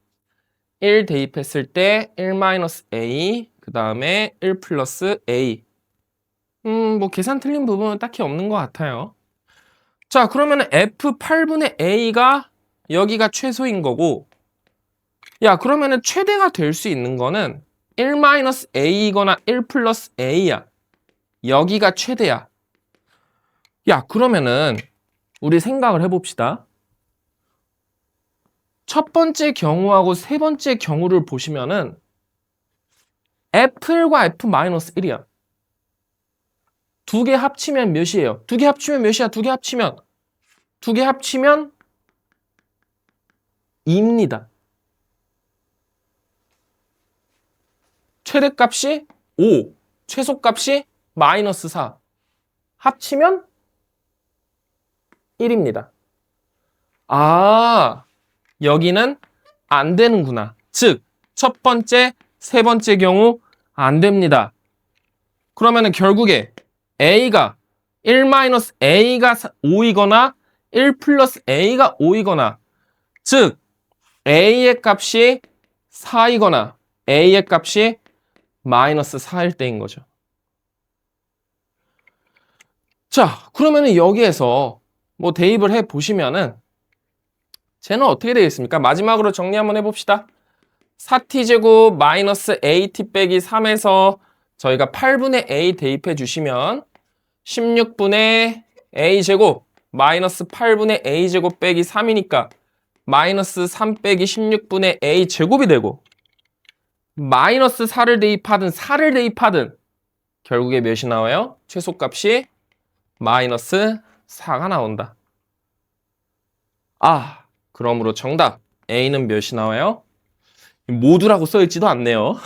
1 대입했을 때 1 마이너스 a 그 다음에 1 플러스 a. 뭐 계산 틀린 부분은 딱히 없는 것 같아요. 자, 그러면 f8분의 a가 여기가 최소인 거고, 야, 그러면은 최대가 될 수 있는 거는 1 마이너스 a이거나 1 플러스 a야. 여기가 최대야. 야, 그러면은 우리 생각을 해봅시다. 첫 번째 경우하고 세 번째 경우를 보시면은 F1과 F-1이야. 두 개 합치면 몇이에요? 두 개 합치면 몇이야? 두 개 합치면 2입니다. 최대값이 5, 최소값이 마이너스 4. 합치면 1입니다. 아, 여기는 안 되는구나. 즉, 첫 번째, 세 번째 경우 안 됩니다. 그러면은 결국에 a가 1-a가 5이거나 1 플러스 a가 5이거나, 즉 a의 값이 4이거나 a의 값이 마이너스 4일 때인 거죠. 자, 그러면은 여기에서 뭐 대입을 해 보시면은 쟤는 어떻게 되겠습니까? 마지막으로 정리 한번 해봅시다. 4t 제곱 마이너스 at 빼기 3에서 저희가 8분의 a 대입해 주시면 16분의 a 제곱 마이너스 8분의 a 제곱 빼기 3이니까 마이너스 3 빼기 16분의 a 제곱이 되고, 마이너스 4를 대입하든 4를 대입하든 결국에 몇이 나와요? 최소값이 마이너스 4가 나온다. 아, 그러므로 정답 A는 몇이 나와요? 모두라고 써있지도 않네요.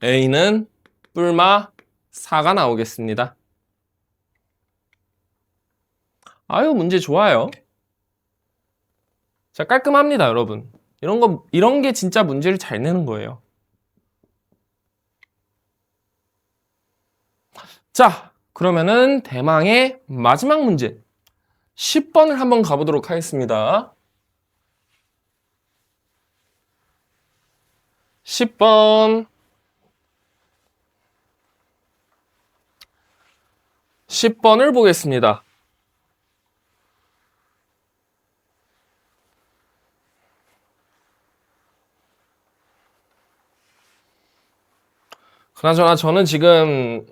A는 뿔마 4가 나오겠습니다. 아유, 문제 좋아요. 자, 깔끔합니다, 여러분. 이런 게 진짜 문제를 잘 내는 거예요. 자, 그러면은 대망의 마지막 문제 10번을 한번 가보도록 하겠습니다. 10번 10번을 보겠습니다. 그나저나 저는 지금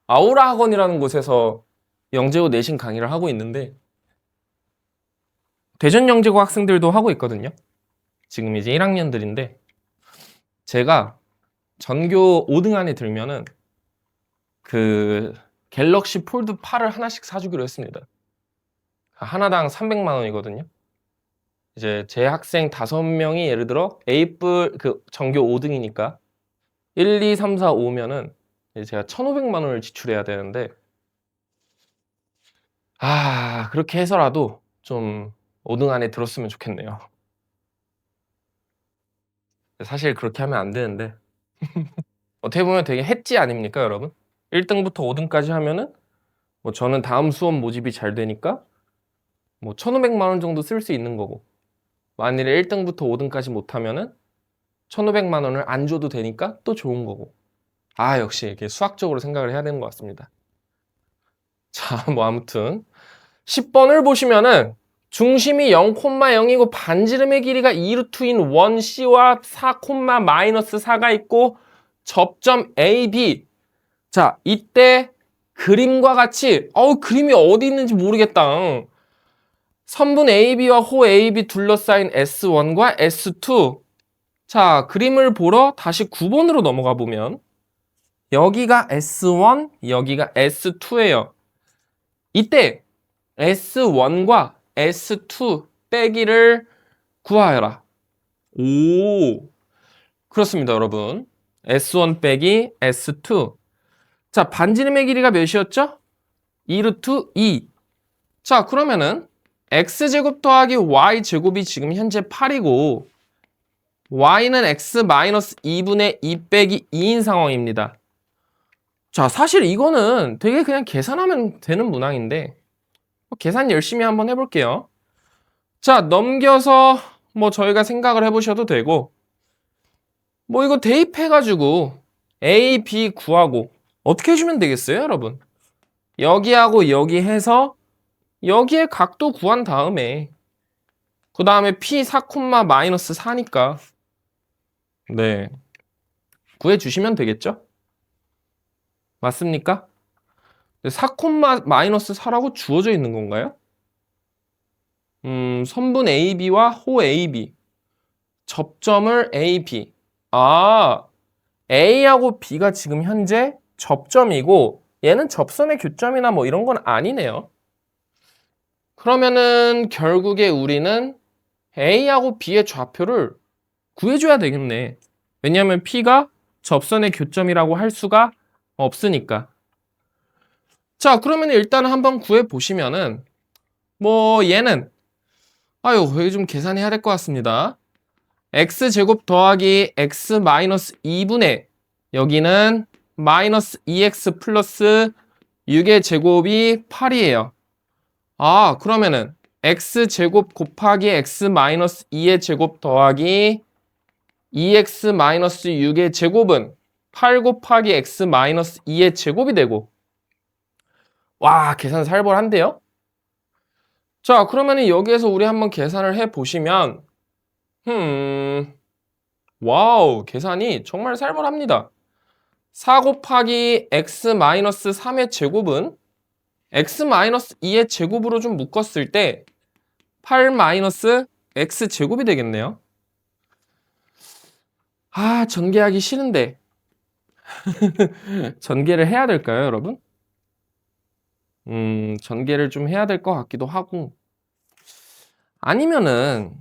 아우라 학원이라는 곳에서 영재고 내신 강의를 하고 있는데, 대전 영재고 학생들도 하고 있거든요. 지금 이제 1학년들인데 제가 전교 5등 안에 들면은 그 갤럭시 폴드 8을 하나씩 사주기로 했습니다. 하나당 300만 원이거든요. 이제 제 학생 5명이 예를 들어 A뿔 그 전교 5등이니까 1, 2, 3, 4, 5면은 제가 1,500만 원을 지출해야 되는데, 그렇게 해서라도 좀 5등 안에 들었으면 좋겠네요. 사실 그렇게 하면 안 되는데 어떻게 보면 되게 해지 아닙니까, 여러분? 1등부터 5등까지 하면은 뭐 저는 다음 수업 모집이 잘 되니까 뭐 1,500만 원 정도 쓸 수 있는 거고, 만일에 1등부터 5등까지 못하면은 1,500만 원을 안 줘도 되니까 또 좋은 거고. 역시 이렇게 수학적으로 생각을 해야 되는 것 같습니다. 자, 뭐 아무튼 10번을 보시면은 중심이 0,0이고 반지름의 길이가 2루트인 원C와 4, 마이너스 4가 있고 접점 AB. 자, 이때 그림과 같이 그림이 어디 있는지 모르겠다. 선분 AB와 호 AB 둘러싸인 S1과 S2. 자, 그림을 보러 다시 9번으로 넘어가 보면 여기가 S1, 여기가 S2예요. 이때 S1과 S2 빼기를 구하여라. 오, 그렇습니다, 여러분. S1 빼기 S2. 자, 반지름의 길이가 몇이었죠? 2루트 2. 자, 그러면은 x제곱 더하기 y제곱이 지금 현재 8이고 y는 x 마이너스 2분의 2 빼기 2인 상황입니다. 자, 사실 이거는 되게 그냥 계산하면 되는 문항인데 계산 열심히 한번 해볼게요. 자, 넘겨서 뭐 저희가 생각을 해보셔도 되고 뭐 이거 대입해가지고 A, B 구하고 어떻게 해주면 되겠어요, 여러분? 여기하고 여기 해서 여기에 각도 구한 다음에 그 다음에 P 4, 마이너스 4니까 네, 구해주시면 되겠죠? 맞습니까? 4, 마이너스 4라고 주어져 있는 건가요? 선분 AB와 호 AB 접점을 AB. A하고 B가 지금 현재 접점이고 얘는 접선의 교점이나 뭐 이런 건 아니네요. 그러면은 결국에 우리는 A하고 B의 좌표를 구해줘야 되겠네. 왜냐하면 P가 접선의 교점이라고 할 수가 없으니까. 자, 그러면 일단 한번 구해보시면은 뭐 얘는 여기 좀 계산해야 될 것 같습니다. x제곱 더하기 x 마이너스 2분의 여기는 마이너스 2x 플러스 6의 제곱이 8이에요. 그러면은 x제곱 곱하기 x 마이너스 2의 제곱 더하기 2x 마이너스 6의 제곱은 8 곱하기 x 마이너스 2의 제곱이 되고 와, 계산 살벌한데요? 자, 그러면은 여기에서 우리 한번 계산을 해보시면 와우, 계산이 정말 살벌합니다. 4 곱하기 x 마이너스 3의 제곱은 x 마이너스 2의 제곱으로 좀 묶었을 때 8 마이너스 x 제곱이 되겠네요. 전개하기 싫은데 전개를 해야 될까요, 여러분? 전개를 좀 해야 될 것 같기도 하고 아니면은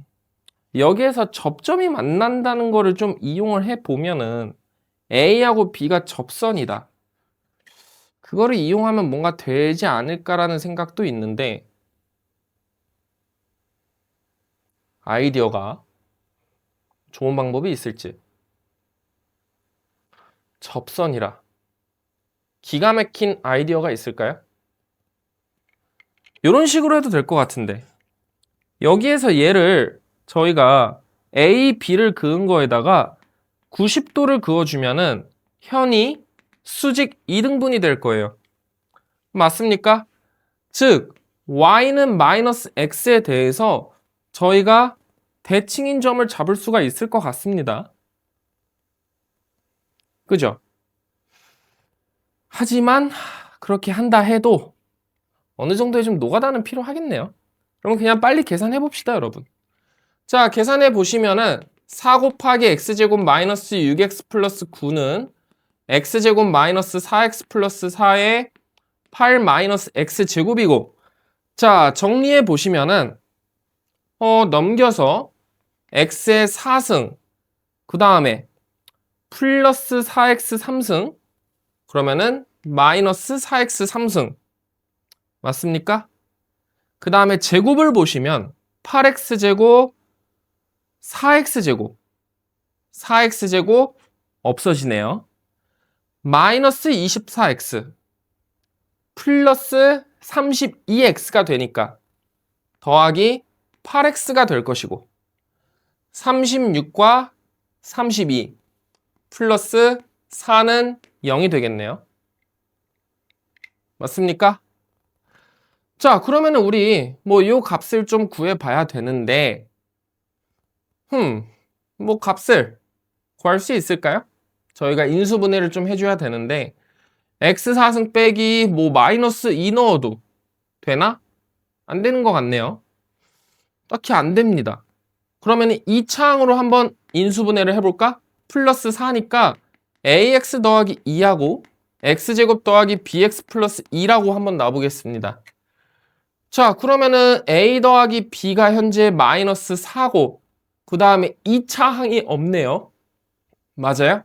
여기에서 접점이 만난다는 거를 좀 이용을 해보면은 A하고 B가 접선이다. 그거를 이용하면 뭔가 되지 않을까라는 생각도 있는데 아이디어가 좋은 방법이 있을지. 접선이라. 기가 막힌 아이디어가 있을까요? 이런 식으로 해도 될 것 같은데 여기에서 얘를 저희가 A, B를 그은 거에다가 90도를 그어주면은 현이 수직 2등분이 될 거예요. 맞습니까? 즉 Y는 마이너스 X에 대해서 저희가 대칭인 점을 잡을 수가 있을 것 같습니다. 그죠? 하지만 그렇게 한다 해도 어느 정도의 좀 노가다는 필요하겠네요. 그러면 그냥 빨리 계산해 봅시다, 여러분. 자, 계산해 보시면은 4 곱하기 x제곱 마이너스 6x 플러스 9는 x제곱 마이너스 4x 플러스 4의 8 마이너스 x제곱이고 자, 정리해 보시면은 넘겨서 x의 4승 그 다음에 플러스 4x 3승 그러면은 마이너스 4x 3승 맞습니까? 그 다음에 제곱을 보시면 8x제곱 4x제곱 4x제곱 없어지네요. 마이너스 24x 플러스 32x가 되니까 더하기 8x가 될 것이고 36과 32 플러스 4는 0이 되겠네요. 맞습니까? 자, 그러면은 우리 뭐 이 값을 좀 구해봐야 되는데 뭐 값을 구할 수 있을까요? 저희가 인수분해를 좀 해줘야 되는데 x4승 빼기 뭐 마이너스 2 넣어도 되나? 안 되는 것 같네요. 딱히 안 됩니다. 그러면 2차항으로 한번 인수분해를 해볼까? 플러스 4니까 ax 더하기 2하고 x제곱 더하기 bx 플러스 2라고 한번 놔보겠습니다. 자, 그러면은 a 더하기 b가 현재 마이너스 4고 그 다음에 2차항이 없네요. 맞아요?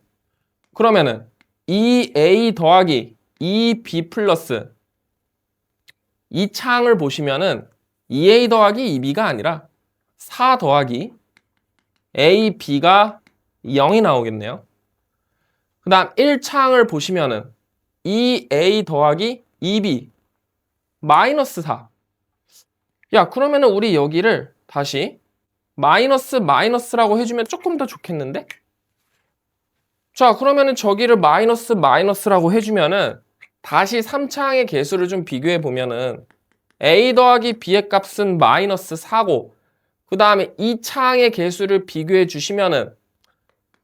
그러면은 2a 더하기 2b 플러스 이 창을 보시면은 2a 더하기 2b가 아니라 4 더하기 a, b가 0이 나오겠네요. 그 다음 1창을 보시면은 2a 더하기 2b 마이너스 4. 야, 그러면은 우리 여기를 다시 마이너스라고 해주면 조금 더 좋겠는데? 자, 그러면은 저기를 마이너스라고 해주면은 다시 3창의 개수를 좀 비교해 보면은 a 더하기 b의 값은 마이너스 4고 그 다음에 2창의 개수를 비교해 주시면은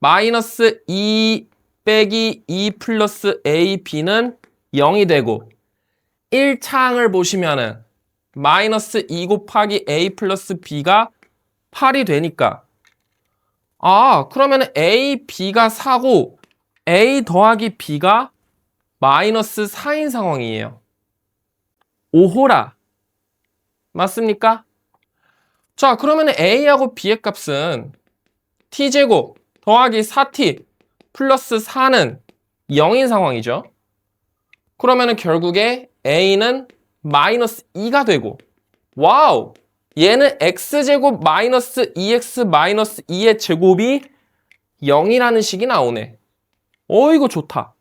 마이너스 2 빼기 2 플러스 a, b는 0이 되고 1창을 보시면은 마이너스 2 곱하기 a 플러스 b가 8이 되니까 그러면은 a, b가 4고 a 더하기 b가 마이너스 4인 상황이에요. 오호라. 맞습니까? 자, 그러면은 a하고 b의 값은 t제곱 더하기 4t 플러스 4는 0인 상황이죠. 그러면은 결국에 a는 마이너스 2가 되고 와우! 얘는 x제곱 마이너스 2x 마이너스 2의 제곱이 0이라는 식이 나오네. 이거 좋다.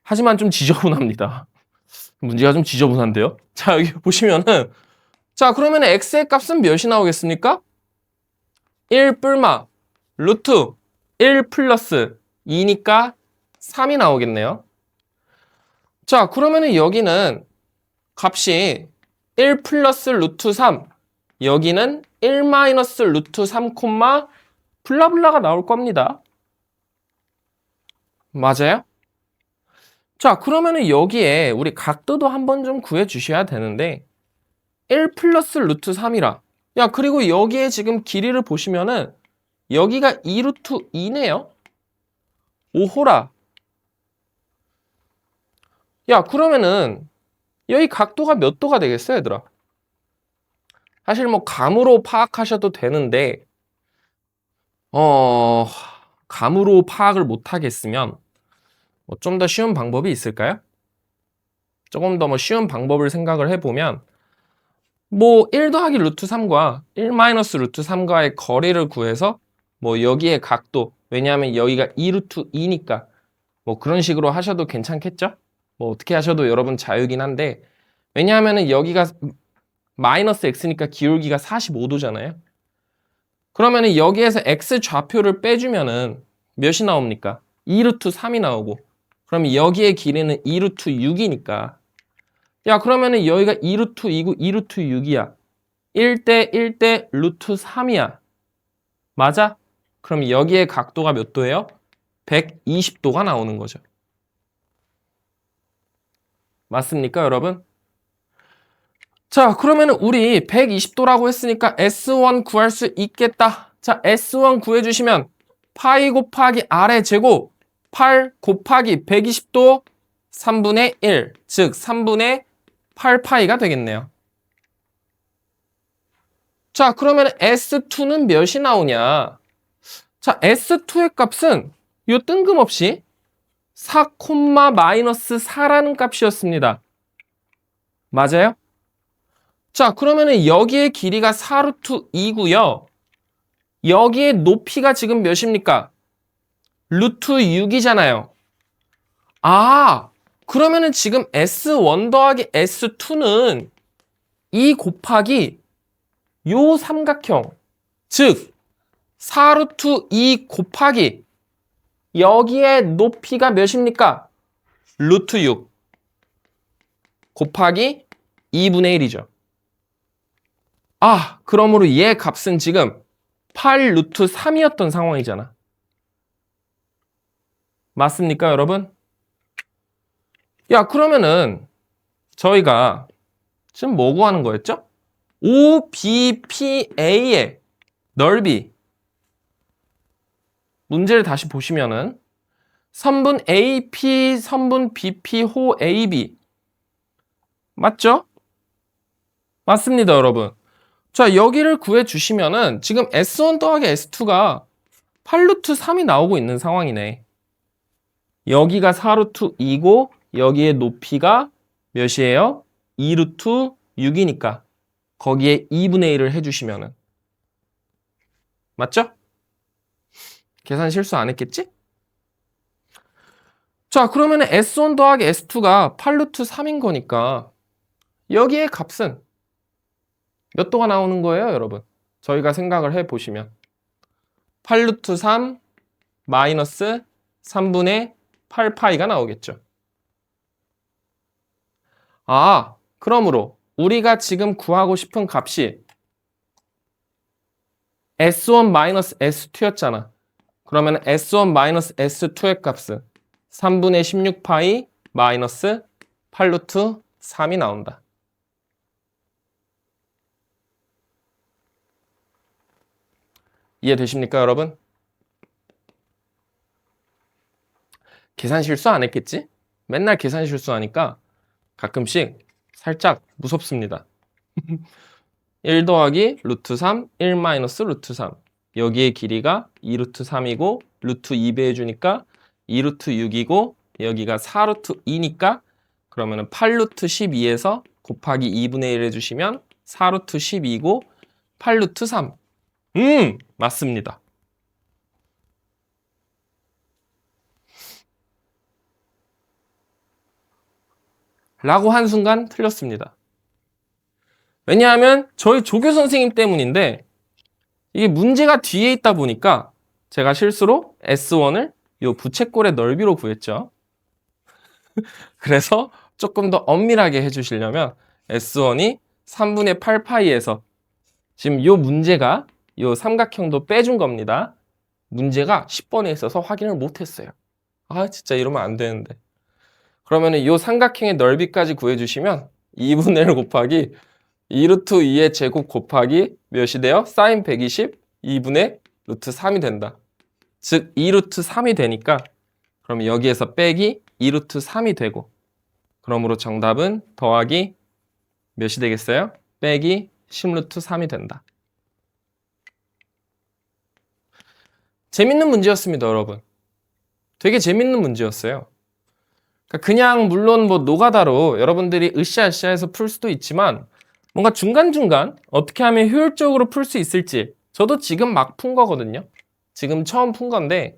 하지만 좀 지저분합니다. 문제가 좀 지저분한데요? 자, 여기 보시면은 자, 그러면 x의 값은 몇이 나오겠습니까? 1 뿔마 루트 1 플러스 2니까 3이 나오겠네요. 자, 그러면은 여기는 값이 1 플러스 루트 3, 여기는 1 마이너스 루트 3 콤마 블라블라가 나올 겁니다. 맞아요? 자, 그러면은 여기에 우리 각도도 한번 좀 구해 주셔야 되는데 1 플러스 루트 3이라. 야, 그리고 여기에 지금 길이를 보시면은 여기가 2 루트 2네요. 오호라. 야, 그러면은 여기 각도가 몇 도가 되겠어요, 얘들아? 사실 뭐 감으로 파악하셔도 되는데 감으로 파악을 못 하겠으면 뭐 좀 더 쉬운 방법이 있을까요? 조금 더 뭐 쉬운 방법을 생각을 해보면 뭐 1 더하기 루트 3과 1 마이너스 루트 3과의 거리를 구해서 뭐 여기의 각도, 왜냐하면 여기가 2 루트 2니까 뭐 그런 식으로 하셔도 괜찮겠죠? 뭐 어떻게 하셔도 여러분 자유긴 한데 왜냐하면 여기가 마이너스 x니까 기울기가 45도잖아요. 그러면은 여기에서 x 좌표를 빼주면은 몇이 나옵니까? 2 루트 3이 나오고 그럼 여기의 길이는 2 루트 6이니까 야, 그러면은 여기가 2 루트 2고 2 루트 6이야. 1대 1대 루트 3이야. 맞아? 그럼 여기의 각도가 몇 도예요? 120도가 나오는 거죠. 맞습니까, 여러분? 자, 그러면은 우리 120도라고 했으니까 S1 구할 수 있겠다. 자, S1 구해주시면 파이 곱하기 R의 제곱 8 곱하기 120도 3분의 1, 즉 3분의 8파이가 되겠네요. 자, 그러면 S2는 몇이 나오냐? 자, S2의 값은 요 뜬금없이 4, 마이너스 4라는 값이었습니다. 맞아요? 자, 그러면은 여기의 길이가 4 루트 2고요. 여기의 높이가 지금 몇입니까? 루트 6이잖아요. 그러면은 지금 S1 더하기 S2는 2 곱하기 요 삼각형, 즉 4 루트 2 곱하기 여기의 높이가 몇입니까? 루트 6 곱하기 2분의 1이죠. 그러므로 얘 값은 지금 8 루트 3이었던 상황이잖아. 맞습니까, 여러분? 야, 그러면은 저희가 지금 뭐 구하는 거였죠? OBPA의 넓이. 문제를 다시 보시면은 선분 AP, 선분 BP, 호 AB. 맞죠? 맞습니다, 여러분. 자, 여기를 구해주시면은 지금 S1 더하기 S2가 8루트 3이 나오고 있는 상황이네. 여기가 4루트 2고 여기에 높이가 몇이에요? 2루트 6이니까 거기에 2분의 1을 해주시면은 맞죠? 계산 실수 안 했겠지? 자, 그러면 S1 더하기 S2가 8루트 3인 거니까 여기에 값은 몇 도가 나오는 거예요, 여러분? 저희가 생각을 해보시면 8루트 3 마이너스 3분의 8파이가 나오겠죠. 아, 그러므로 우리가 지금 구하고 싶은 값이 S1 마이너스 S2였잖아. 그러면 S1 마이너스 S2의 값은 3분의 16파이 마이너스 8루트 3이 나온다. 이해되십니까, 여러분? 계산 실수 안 했겠지? 맨날 계산 실수하니까 가끔씩 살짝 무섭습니다. 1 더하기 루트 3, 1 마이너스 루트 3. 여기의 길이가 2루트 3이고 루트 2배 해주니까 2루트 6이고 여기가 4루트 2니까 그러면은 8루트 12에서 곱하기 2분의 1 해주시면 4루트 12고 8루트 3. 맞습니다. 라고 한순간 틀렸습니다. 왜냐하면 저희 조교 선생님 때문인데 이게 문제가 뒤에 있다 보니까 제가 실수로 S1을 요 부채꼴의 넓이로 구했죠. 그래서 조금 더 엄밀하게 해주시려면 S1이 3분의 8파이에서 지금 요 문제가 요 삼각형도 빼준 겁니다. 문제가 10번에 있어서 확인을 못했어요. 아 진짜 이러면 안 되는데. 그러면 요 삼각형의 넓이까지 구해주시면 2분의 1 곱하기 2루트 2의 제곱 곱하기 몇이 돼요? 사인 120 2분의 루트 3이 된다. 즉 2루트 3이 되니까 그럼 여기에서 빼기 2루트 3이 되고 그러므로 정답은 더하기 몇이 되겠어요? 빼기 10루트 3이 된다. 재밌는 문제였습니다, 여러분. 되게 재밌는 문제였어요. 그냥 물론 뭐 노가다로 여러분들이 으쌰으쌰해서 풀 수도 있지만 뭔가 중간중간 어떻게 하면 효율적으로 풀 수 있을지 저도 지금 막 푼 거거든요. 지금 처음 푼 건데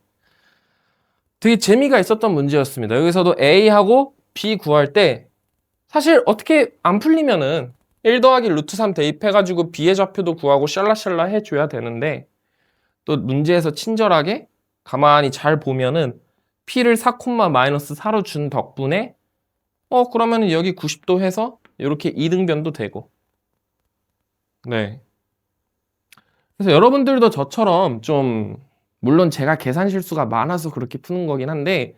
되게 재미가 있었던 문제였습니다. 여기서도 A하고 B 구할 때 사실 어떻게 안 풀리면은 1 더하기 루트 3 대입해가지고 B의 좌표도 구하고 샬라샬라 해줘야 되는데 또 문제에서 친절하게 가만히 잘 보면은 P를 4, 마이너스 4로 준 덕분에 그러면은 여기 90도 해서 이렇게 이등변도 되고 네. 그래서 여러분들도 저처럼 좀 물론 제가 계산 실수가 많아서 그렇게 푸는 거긴 한데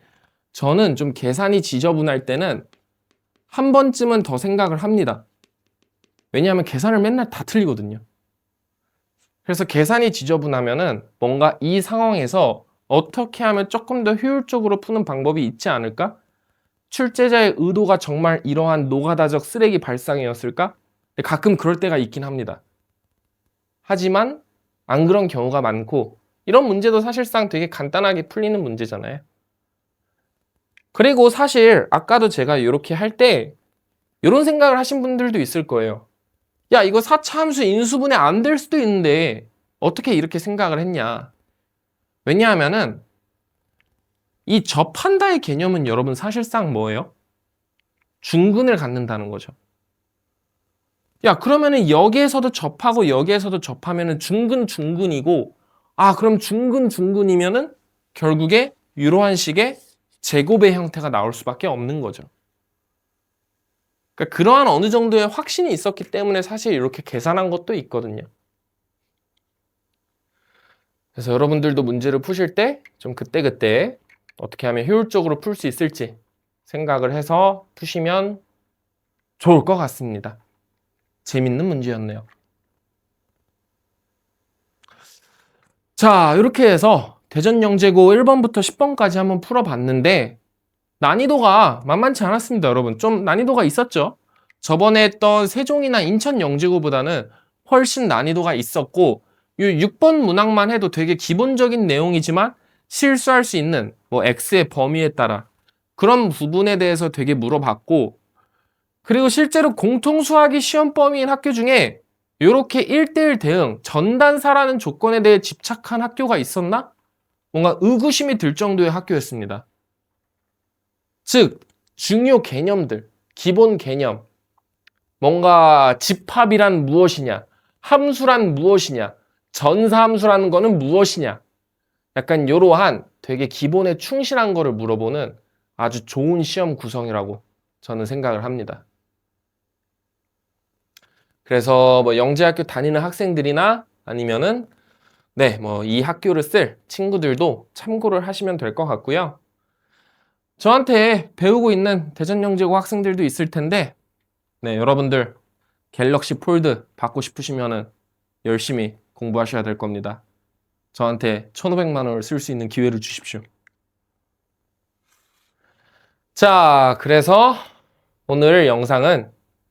저는 좀 계산이 지저분할 때는 한 번쯤은 더 생각을 합니다. 왜냐하면 계산을 맨날 다 틀리거든요. 그래서 계산이 지저분하면은 뭔가 이 상황에서 어떻게 하면 조금 더 효율적으로 푸는 방법이 있지 않을까? 출제자의 의도가 정말 이러한 노가다적 쓰레기 발상이었을까? 가끔 그럴 때가 있긴 합니다. 하지만 안 그런 경우가 많고 이런 문제도 사실상 되게 간단하게 풀리는 문제잖아요. 그리고 사실 아까도 제가 이렇게 할 때 이런 생각을 하신 분들도 있을 거예요. 야, 이거 4차 함수 인수분해 안 될 수도 있는데 어떻게 이렇게 생각을 했냐? 왜냐하면은 이 접한다의 개념은 여러분 사실상 뭐예요? 중근을 갖는다는 거죠. 야, 그러면은 여기에서도 접하고 여기에서도 접하면은 중근이고 그럼 중근이면은 결국에 이러한 식의 제곱의 형태가 나올 수밖에 없는 거죠. 그러니까 그러한 어느 정도의 확신이 있었기 때문에 사실 이렇게 계산한 것도 있거든요. 그래서 여러분들도 문제를 푸실 때 좀 그때그때 어떻게 하면 효율적으로 풀 수 있을지 생각을 해서 푸시면 좋을 것 같습니다. 재밌는 문제였네요. 자, 이렇게 해서 대전영재고 1번부터 10번까지 한번 풀어봤는데 난이도가 만만치 않았습니다, 여러분. 좀 난이도가 있었죠? 저번에 했던 세종이나 인천영재고보다는 훨씬 난이도가 있었고 이 6번 문항만 해도 되게 기본적인 내용이지만 실수할 수 있는 뭐 X의 범위에 따라 그런 부분에 대해서 되게 물어봤고, 그리고 실제로 공통수학이 시험 범위인 학교 중에 이렇게 1대1 대응, 전단사라는 조건에 대해 집착한 학교가 있었나? 뭔가 의구심이 들 정도의 학교였습니다. 즉, 중요 개념들, 기본 개념, 뭔가 집합이란 무엇이냐, 함수란 무엇이냐, 전사함수라는 거는 무엇이냐, 약간 이러한 되게 기본에 충실한 거를 물어보는 아주 좋은 시험 구성이라고 저는 생각을 합니다. 그래서 뭐 영재학교 다니는 학생들이나 아니면은 뭐 이 학교를 쓸 친구들도 참고를 하시면 될 것 같고요. 저한테 배우고 있는 대전영재고 학생들도 있을 텐데, 여러분들 갤럭시 폴드 받고 싶으시면은 열심히 공부하셔야 될 겁니다. 저한테 1,500만 원을 쓸 수 있는 기회를 주십시오. 자, 그래서 오늘 영상은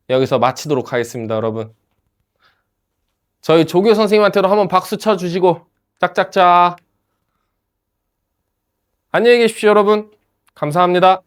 여기서 마치도록 하겠습니다, 여러분. 저희 조교 선생님한테도 한번 박수 쳐주시고 짝짝짝. 안녕히 계십시오, 여러분. 감사합니다.